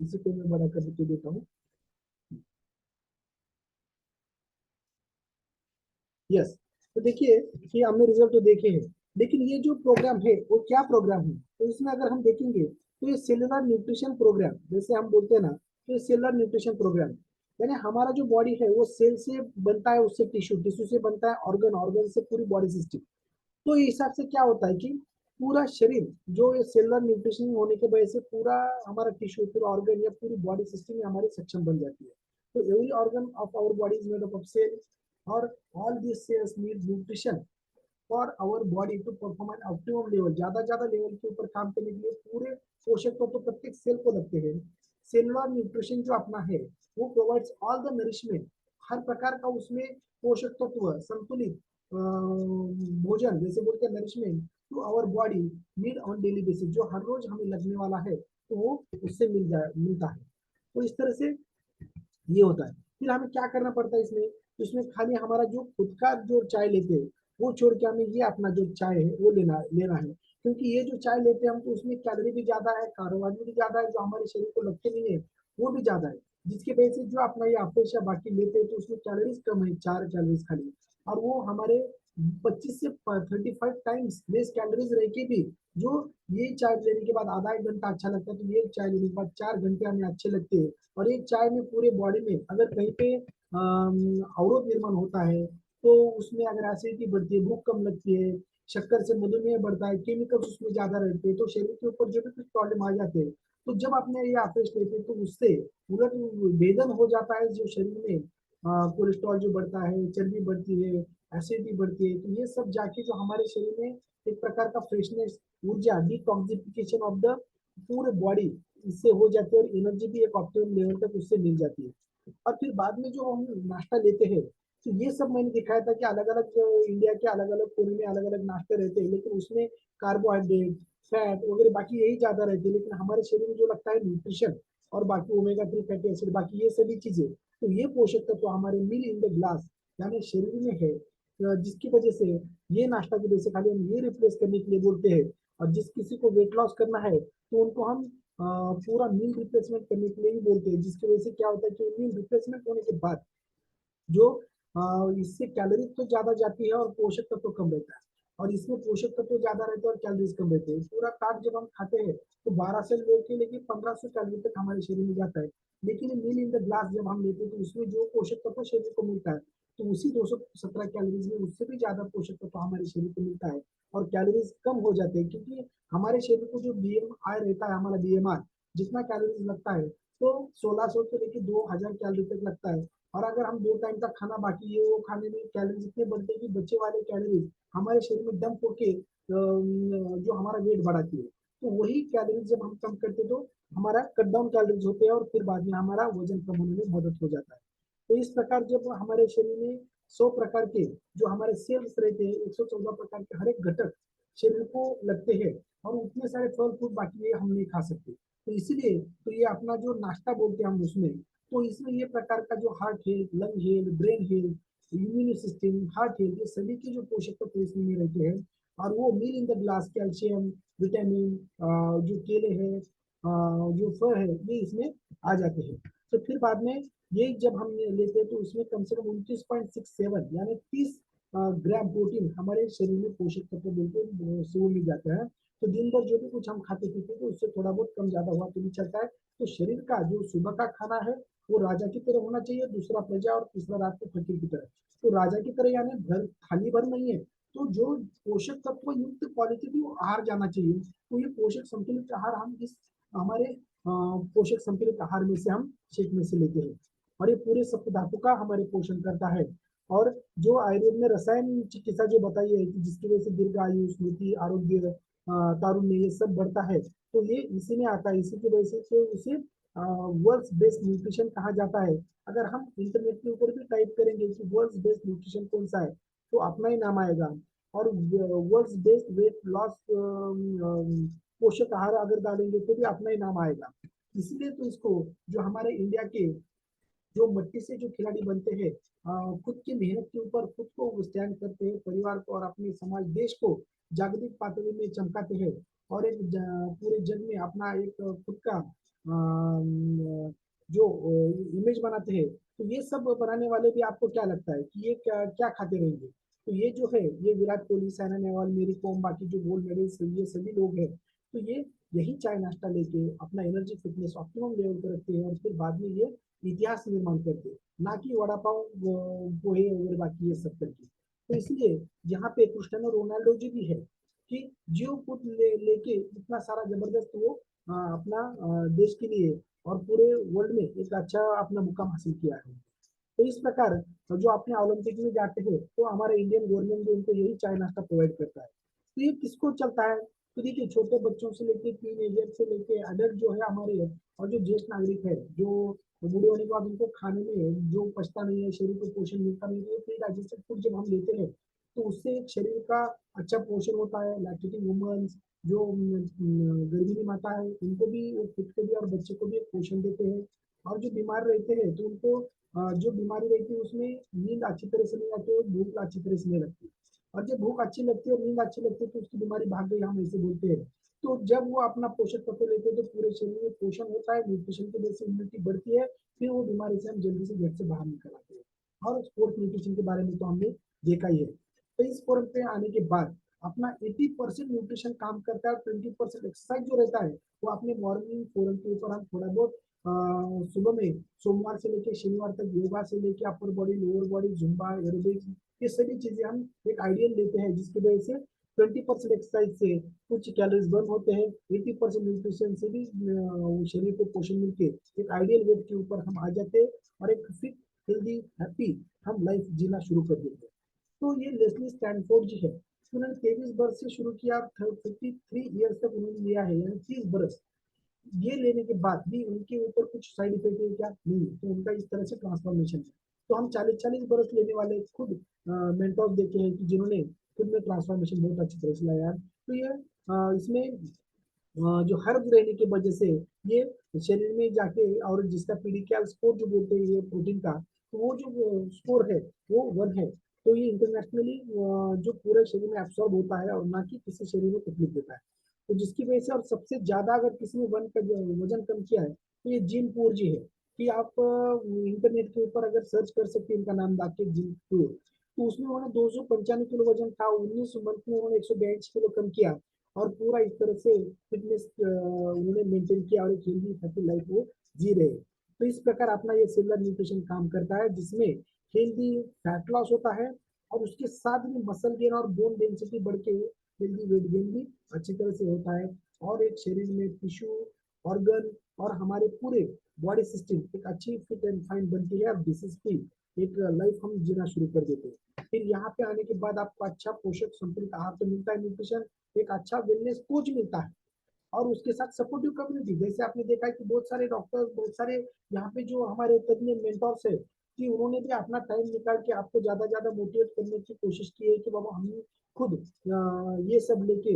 इसी को मैं बड़ा करके देता हूँ। यस, तो देखिए कि हमने रिजल्ट तो देखे हैं, लेकिन ये जो प्रोग्राम है वो क्या प्रोग्राम है, तो इसमें अगर हम देखेंगे तो ये सेलुलर न्यूट्रिशन प्रोग्राम जैसे हम बोलते हैं ना, तो ये सेलुलर न्यूट्रिशन प्रोग्राम यानी हमारा जो बॉडी है वो सेल से बनता है, उससे टिश्यू, टिश्यू से बनता है ऑर्गन, ऑर्गन से पूरी बॉडी सिस्टम। तो इस हिसाब से क्या होता है कि पूरा शरीर जो ये सेलुलर न्यूट्रिशन होने की वजह से पूरा हमारा टिश्यू, पूरा ऑर्गन या पूरी बॉडी सिस्टम हमारी सक्षम बन जाती है। तो every organ of our body is made up of cell और all this cells need nutrition for our body to perform an optimum level. ज्यादा लेवल के ऊपर काम करने के लिए पूरे पोषक तत्व तो प्रत्येक सेल को लगते हैं। सेलुलर न्यूट्रिशन जो अपना है वो प्रोवाइड्स ऑल द नरिशमेंट, हर प्रकार का उसमें पोषक तत्व संतुलित भोजन जैसे बोलते हैं nourishment to our body need on daily basis, जो हर रोज हमें लगने वाला है तो वो उससे मिलता है। तो इस तरह से ये होता है। फिर हमें क्या करना पड़ता है इसमें, तो इसमें खाली हमारा जो खुद का जो चाय लेते हैं वो छोड़ के हमें ये अपना जो चाय है वो लेना है। क्योंकि ये जो चाय लेते हैं हम तो उसमें कैलोरी भी ज्यादा है, कार्बोहाइड्रेट भी ज्यादा है, जो हमारे शरीर को लगते नहीं है वो भी ज्यादा है, जिसकी वजह से जो अपना ये अपेक्ष या बाकी लेते हैं तो उसमें कैलोरीज कम है, 4 कैलोरीज खाली, और वो हमारे 25 से 35 टाइम्स लेस कैलोरीज रह के भी जो ये चाय लेने के बाद आधा एक घंटा अच्छा लगता है, तो ये चाय लेने के बाद 4 घंटे हमें अच्छे लगते हैं। और एक चाय में पूरे बॉडी में अगर कहीं पे अवरोध निर्माण होता है तो उसमें अगर एसिडिटी बढ़ती है, भूख कम लगती है, शक्कर से मधुमेह बढ़ता है, केमिकल्स उसमें ज्यादा रहते हैं, तो शरीर के ऊपर जो भी कुछ प्रॉब्लम आ जाते हैं, तो जब आपने ये अपेक्ष लेते हैं तो उससे उलट वेदन हो जाता है, जो शरीर में कोलेस्ट्रॉल जो बढ़ता है, चर्बी बढ़ती है, एसिडिटी बढ़ती है, तो ये सब जाके जो हमारे शरीर में एक प्रकार का फ्रेशनेस, ऊर्जा, डिटॉक्सिफिकेशन ऑफ द पूरे बॉडी इससे हो जाती है और एनर्जी भी एक ऑप्टिमम लेवल तक उससे मिल जाती है। और फिर बाद में जो हम नाश्ता लेते हैं तो ये सब मैंने दिखाया था कि अलग अलग इंडिया के अलग अलग कोने में अलग अलग नाश्ते रहते हैं, लेकिन उसमें कार्बोहाइड्रेट, फैट वगैरह बाकी यही ज्यादा रहते हैं, लेकिन हमारे शरीर में जो लगता है न्यूट्रिशन और बाकी ओमेगा 3 फैटी एसिड, बाकी ये सभी चीजें, तो ये पोषक तत्व हमारे मिल इन द ग्लास यानी शरीर में है, जिसकी वजह से ये नाश्ता की वजह से खाली हम ये रिप्लेस करने के लिए बोलते हैं। और जिस किसी को वेट लॉस करना है तो उनको हम पूरा मील रिप्लेसमेंट करने के लिए ही बोलते हैं, जिसकी वजह से क्या होता है कि मील रिप्लेसमेंट होने के बाद जो इससे कैलोरी तो ज्यादा जाती है और पोषक तत्व तो कम रहता है, और इसमें पोषक तत्व तो ज्यादा रहते हैं और कैलोरीज कम रहते हैं। पूरा कार्ब जब हम खाते हैं तो 12 से लेके लेके 1500 कैलोरी तक हमारे शरीर में जाता है, लेकिन मील इन द ग्लास जब हम लेते हैं तो उसमें जो पोषक तत्व शरीर को मिलता है तो उसी 217 कैलोरीज में उससे भी ज्यादा पोषक तत्व हमारे शरीर को मिलता है और कैलोरीज कम हो जाते हैं, क्योंकि हमारे शरीर को जो BMI रहता है, हमारा BMR जितना कैलोरीज लगता है तो 1600 से लेकर 2000 कैलोरी तक लगता है। और अगर हम 2 टाइम का खाना बाकी ये वो खाने में कैलोरीज इतने बढ़ते हैं कि बच्चे वाले कैलोरीज हमारे शरीर में डंप होके जो हमारा वेट बढ़ाती है, तो वही कैलोरीज जब हम कम करते तो हमारा कट डाउन कैलोरीज होते हैं और फिर बाद में हमारा वजन कम होने में मदद हो जाता है। तो इस प्रकार जब हमारे शरीर में 100 प्रकार के जो हमारे सेल्स रहते हैं, 114 प्रकार के हर एक घटक शरीर को लगते हैं, और उतने सारे फल फ्रूट बाकी ये हम नहीं खा सकते। तो इसीलिए तो ये अपना जो नाश्ता बोलते हैं हम उसमें, तो इसमें ये प्रकार का जो heart health, lung health, brain health, immune system, heart health, ये सभी के जो पोषक तत्व इसमें में रहते हैं। और वो meal in the glass, calcium, vitamin, जो केले हैं, जो फल है, ये इसमें आ जाते हैं। तो फिर बाद में ये जब हम लेते हैं तो उसमें कम से कम 29.67 यानी 30 ग्राम प्रोटीन हमारे शरीर में पोषक तत्व बिल्कुल से वो मिल जाता है। तो दिन भर जो भी कुछ हम खाते पीते तो उससे थोड़ा बहुत कम ज्यादा हुआ तो भी चलता है। तो शरीर का जो सुबह का खाना है वो राजा की तरह होना चाहिए, दूसरा प्रजा और तीसरा रात को फकीर की तरह। तो राजा की तरह यानी भर खाली भर नहीं है, तो जो पोषक तत्व युक्त क्वालिटेटिव आहार जाना चाहिए। तो ये पोषक संतुलित आहार हम इस हमारे पोषक संतुलित आहार में से हम शेक में से लेते हैं, और ये पूरे सप्त धातु का हमारे पोषण करता है। और जो आयुर्वेद में रसायन चिकित्सा जो बताई है कि जिसकी वजह से दीर्घ आयु, स्मृति, आरोग्य, तारुण्य ये सब बढ़ता है, तो ये इसी में आता है। इसी की वजह से तो इसे वर्ल्ड्स बेस्ट न्यूट्रिशन कहा जाता है। अगर हम इंटरनेट के ऊपर भी टाइप करेंगे कि वर्ल्ड्स बेस्ट न्यूट्रिशन कौन सा है, तो अपना ही नाम आएगा। और वर्ल्ड्स बेस्ट वेट लॉस पोषक आहार अगर डालेंगे तो भी अपना ही नाम आएगा। इसलिए तो इसको जो हमारे इंडिया के जो मट्टी से जो खिलाड़ी बनते हैं, खुद की मेहनत के ऊपर खुद को स्टैंड करते हैं, परिवार को और अपने समाज देश को जागतिक पातळी में चमकाते हैं, और एक पूरे जग में अपना एक खुद का जो इमेज बनाते हैं। तो ये सब बनाने वाले भी आपको क्या लगता है कि ये क्या क्या खाते रहेंगे? तो ये जो है, ये विराट कोहली, साइना नेहवाल, मेरी कॉम, बाकी जो गोल्ड मेडल्स ये सभी लोग हैं, तो ये यही चाय नाश्ता लेके अपना एनर्जी फिटनेस ऑप्टिमम लेवल पर रखते हैं, और फिर बाद में ये इतिहास निर्माण करते हैं, ना कि वड़ा पाव, पोहे और बाकी ये सब करके। तो इसलिए यहाँ पे क्रिस्टियानो रोनाल्डो जी भी है कि जो खुद लेके इतना सारा जबरदस्त वो अपना देश के लिए और पूरे वर्ल्ड में एक अच्छा अपना मुकाम हासिल किया है। तो इस प्रकार जो अपने ओलंपिक में जाते हैं तो हमारे इंडियन गवर्नमेंट भी उनको यही चाय नाश्ता प्रोवाइड करता है। तो ये किसको चलता है? तो देखिए, छोटे बच्चों से लेके टीनेजर से लेके अडल्ट जो है हमारे, और जो ज्येष्ठ नागरिक है, जो बूढ़े होने के बाद उनको खाने में जो पचता नहीं है, शरीर को पोषण मिलता नहीं है, तो डाइजेस्टेड फूड जब हम लेते हैं तो उससे एक शरीर का अच्छा पोषण होता है। लैक्टेटिंग वुमन्स, जो गर्भिणी माता है, उनको भी, खुद को भी और बच्चे को भी एक पोषण देते हैं। और जो बीमार रहते हैं तो उनको जो बीमारी रहती है उसमें नींद अच्छी तरह से नहीं आती है, भूख अच्छी तरह से नहीं लगती। और जब भूख अच्छी लगती है और नींद अच्छी लगती है तो उसकी बीमारी भाग गई, हम ऐसे बोलते हैं। तो जब वो अपना पोषक तत्व लेते हैं तो पूरे शरीर में पोषण होता है, न्यूट्रिशन की वजह से इम्यूनिटी बढ़ती है, फिर वो बीमारी से हम जल्दी से घर से बाहर निकल आते हैं। और स्पोर्ट्स न्यूट्रिशन के बारे में तो हमने देखा ही है। तो इस फोरम पे आने के बाद अपना 80% न्यूट्रिशन काम करता है, और 20% एक्सरसाइज जो रहता है वो अपने मॉर्निंग फोरम के ऊपर हम थोड़ा बहुत सुबह में सोमवार से लेके शनिवार तक योगा से लेके upper body, lower body, Zumba, aerobics, ये सभी चीजें हम एक आइडियल लेते हैं, जिसकी वजह से 20% एक्सरसाइज से कुछ कैलोरीज बर्न होते हैं, 80% न्यूट्रिशन से भी शरीर को पोषण मिलके एक आइडियल वेट के ऊपर हम आ जाते हैं, और एक फिट, हेल्दी, हैप्पी हम लाइफ जीना शुरू कर देते हैं। तो ये लेस्ली स्टैनफोर्ड जी है, उन्होंने 23 बरस से शुरू किया, 53 ईयर्स तक उन्होंने लिया है, यानी 30 बरस। ये लेने के बाद भी उनके ऊपर कुछ साइड इफेक्ट है क्या? नहीं, तो उनका इस तरह से ट्रांसफॉर्मेशन है। तो हम 40-40 बरस लेने वाले खुद मेंटोर्स देखे हैं कि जिन्होंने खुद में ट्रांसफॉर्मेशन बहुत अच्छी तरह से लाया। तो ये इसमें जो हर्ब रहने की वजह से ये शरीर में जाके, और जिसका पीडीक्याल स्कोर जो बोलते हैं ये प्रोटीन का, तो वो जो स्कोर है वो 1 है। तो ये इंटरनेशनली जो पूरे शरीर में एब्सॉर्ब होता है, और ना कि किसी शरीर में तकलीफ देता है। तो जिसकी वजह से, और सबसे ज्यादा अगर किसी ने वजन कम किया है तो ये जिम पूर जी है, कि आप इंटरनेट के ऊपर अगर सर्च कर सकते हैं इनका नाम डाल के, जिम पूर। तो उसमें उन्होंने 295 किलो वजन था, 19 मंथ में उन्होंने 142 किलो कम किया, और पूरा इस तरह से फिटनेस उन्होंने मेंटेन किया, और एक हेल्दी हैप्पी लाइफ वो जी रहे। तो इस प्रकार अपना ये सेलुलर न्यूट्रिशन काम करता है, जिसमें हेल्दी फैट लॉस होता है, और उसके साथ में मसल गेन और बोन डेंसिटी बढ़ के हेल्दी वेट गेन भी अच्छी तरह से होता है, और एक शरीर में टिश्यू, ऑर्गन और हमारे पूरे बॉडी सिस्टम एक अच्छी फिट एंड फाइन बनती है, और दिस इज की एक लाइफ हम जीना शुरू कर देते हैं। फिर यहाँ पे आने के बाद आपको अच्छा पोषक संतुलित आहार तो मिलता है, न्यूट्रिशन, एक अच्छा वेलनेस कोच मिलता है, और उसके साथ सपोर्टिव कम्युनिटी। जैसे आपने देखा है कि बहुत सारे डॉक्टर्स, बहुत सारे यहाँ पे जो हमारे तज्ञ मेंटर्स है, कि उन्होंने भी अपना टाइम निकाल के आपको ज्यादा मोटिवेट करने की कोशिश की है कि बाबा हम खुद ये सब लेके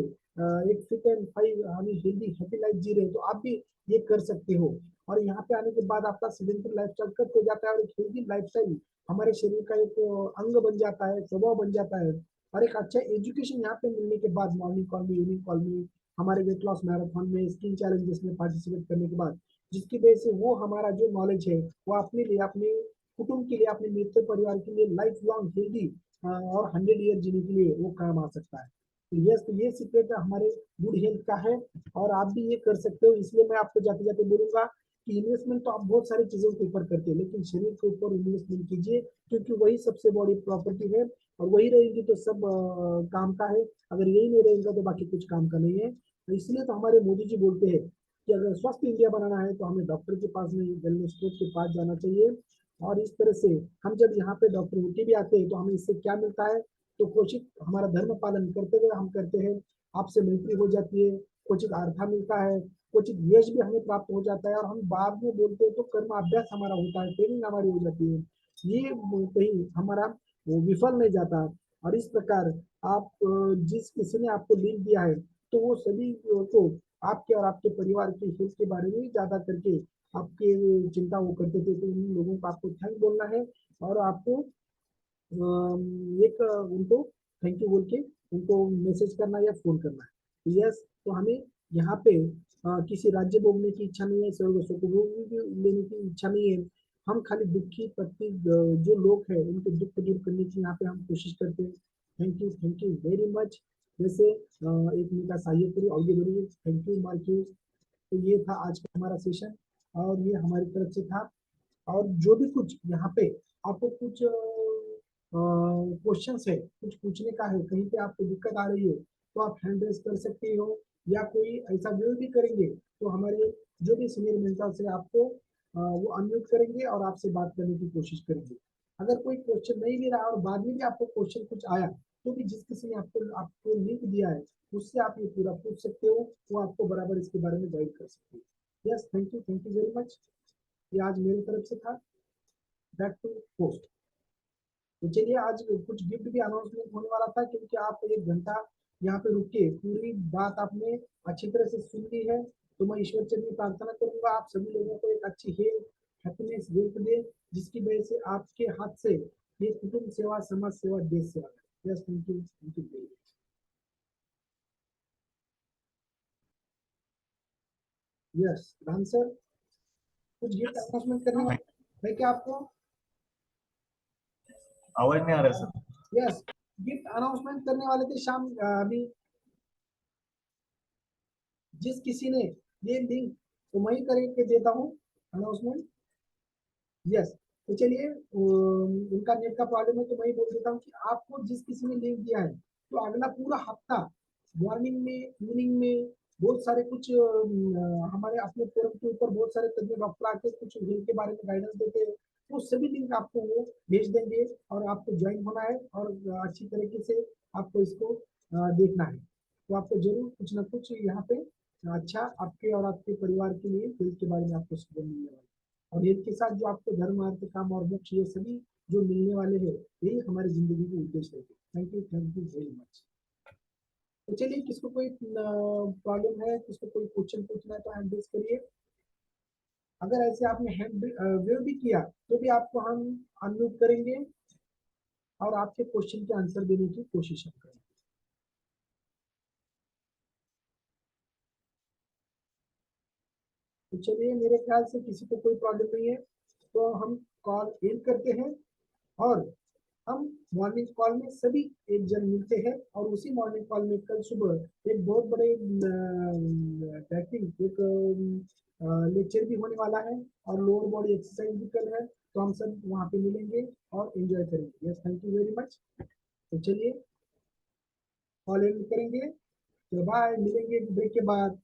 एक फिट एंड फाइन हमें हेल्दी हैप्पी लाइफ जी रहे हैं, तो आप भी ये कर सकते हो। और यहाँ पे आने के बाद आपका सेडेंटरी लाइफस्टाइल कट हो जाता है और एक हेल्दी लाइफस्टाइल हमारे शरीर का एक अंग बन जाता है, स्वभाव बन जाता है। और एक अच्छा एजुकेशन यहाँ पे मिलने के बाद मॉर्निंग कॉल में, इवनिंग कॉल में, हमारे वेट लॉस मैराथन में, स्किन चैलेंजेस में पार्टिसिपेट करने के बाद, जिसकी वजह से वो हमारा जो नॉलेज है वो अपने लिए, अपने कुटुंब के लिए, अपने मित्र परिवार के लिए लाइफ लॉन्ग हेल्दी और 100 ईयर जीने के लिए वो काम आ सकता है। तो ये सीक्रेट हमारे गुड हेल्थ का है और आप भी ये कर सकते हो। इसलिए मैं आपको जाते जाते बोलूंगा कि इन्वेस्टमेंट तो आप बहुत सारी चीजों के ऊपर करते हैं, लेकिन शरीर के ऊपर इन्वेस्टमेंट कीजिए, क्योंकि वही सबसे बड़ी प्रॉपर्टी है और वही रहेगी तो सब काम का है। अगर यही नहीं रहेगा तो बाकी कुछ काम का नहीं है। तो इसलिए तो हमारे मोदी जी बोलते हैं कि अगर स्वस्थ इंडिया बनाना है तो हमें डॉक्टर के पास नहीं, वेलनेस कोच के पास जाना चाहिए। और इस तरह से हम जब यहाँ पे डॉक्टर होके भी आते हैं तो हमें इससे क्या मिलता है, तो कोशिश हमारा धर्म पालन करते हुए हम करते हैं, आपसे मैत्री हो जाती है, कोचित आर्था मिलता है, कोचित यश भी हमें प्राप्त हो जाता है और हम बाद में बोलते हैं तो कर्म अभ्यास हमारा होता है, ट्रेनिंग हमारी हो जाती है, ये कहीं हमारा वो विफल नहीं जाता। और इस प्रकार आप जिस किसी ने आपको लिंक दिया है तो वो सभी को आपके और आपके परिवार के हेल्थ के बारे में ज्यादा करके आपके चिंता वो करते थे, तो उन लोगों को आपको थैंक बोलना है और आपको एक उनको थैंक यू बोल के उनको मैसेज करना या फोन करना है। यस, तो हमें यहाँ पे किसी राज्य भोगने की इच्छा नहीं है, स्वर्ग सुख लेने की इच्छा नहीं है। हम खाली दुखी पत्ती जो लोग हैं उनको दुख दूर करने की यहाँ पे हम कोशिश करते हैं। Thank you very much. जैसे एक मिनट सहाय्य करिए, आगे बढ़िए। Thank you marquee. तो ये था आज का हमारा सेशन और ये हमारी तरफ से था। और जो भी कुछ यहाँ पे आपको कुछ क्वेश्चंस है, कुछ पूछने का है, कहीं पे आपको दिक्कत आ रही है तो आप हैंड रेस कर सकते हो, या कोई ऐसा विरोध भी करेंगे तो हमारे जो भी सीनियर मेंटर से आपको वो अनम्यूट करेंगे और आपसे बात करने की कोशिश करेंगे। अगर कोई क्वेश्चन नहीं भी रहा और बाद में भी आपको क्वेश्चन कुछ आया तो भी जिस किसी ने आपको लिंक दिया है उससे आप ये पूरा पूछ सकते हो, वो आपको बराबर इसके बारे में गाइड कर सकते हो। Yes, thank you very much. ये आज मेरी तरफ से था। Back to post. तो चलिए आज कुछ गिफ्ट भी अनाउंसमेंट होने वाला था, क्योंकि आप 1 घंटा यहाँ पे रुक के पूरी बात आपने अच्छी तरह से सुन ली है। तो मैं ईश्वर चरण में प्रार्थना करूंगा आप सभी लोगों को एक अच्छी हेल्थ, हैप्पीनेस, वेल्थ दे, जिसकी वजह से आपके हाथ से ये कुटुंब सेवा, समाज सेवा, देश सेवा। Yes, thank you. Yes Ram sir, कुछ गिफ्ट अनाउंसमेंट करने वाले है क्या आपको? आवाज नहीं आ रहा सर। यस, गिफ्ट अनाउंसमेंट करने वाले थे शाम अभी। जिस किसी ने ये लिंक, तो मैं ही करके देता हूँ अनाउंसमेंट। यस, तो चलिए उनका नेट का प्रॉब्लम है तो मैं ही बोल देता हूँ कि आपको जिस किसी ने लिंक दिया है तो अगला पूरा हफ्ता मॉर्निंग में, इवनिंग में बहुत सारे कुछ हमारे अपने फोरम के ऊपर बहुत सारे तज्ञ डॉक्टर आके कुछ हेल्थ के बारे में गाइडेंस देते हैं, वो सभी लिंक आपको वो भेज देंगे और आपको ज्वाइन होना है और अच्छी तरीके से आपको इसको देखना है। तो आपको जरूर कुछ ना कुछ यहाँ पे अच्छा आपके और आपके परिवार के लिए हेल्थ के बारे में आपको सीखने मिलने वाला है। और हेल्थ के साथ जो आपको धर्म, अर्थ, काम और मोक्ष ये सभी जो मिलने वाले हैं, यही हमारी जिंदगी के उद्देश्य है। Thank you very much. तो चलिए, किसको कोई प्रॉब्लम है, किसको कोई क्वेश्चन पूछना है तो हैंड रेज करिए। अगर ऐसे आपने हैंड वेव भी किया तो भी आपको हम अनम्यूट करेंगे और आपके क्वेश्चन के आंसर देने की कोशिश हम करेंगे। तो चलिए, मेरे ख्याल से किसी को कोई प्रॉब्लम नहीं है तो हम कॉल एंड करते हैं और हम मॉर्निंग कॉल में सभी एक जन मिलते हैं और उसी मॉर्निंग कॉल में कल सुबह एक बहुत बड़े एक लेक्चर भी होने वाला है और लोअर बॉडी एक्सरसाइज भी कल है, तो हम सब वहाँ पे मिलेंगे और एंजॉय करेंगे। Yes, thank you very much. तो चलिए कॉल एंड करेंगे, तो बाय, मिलेंगे ब्रेक के बाद।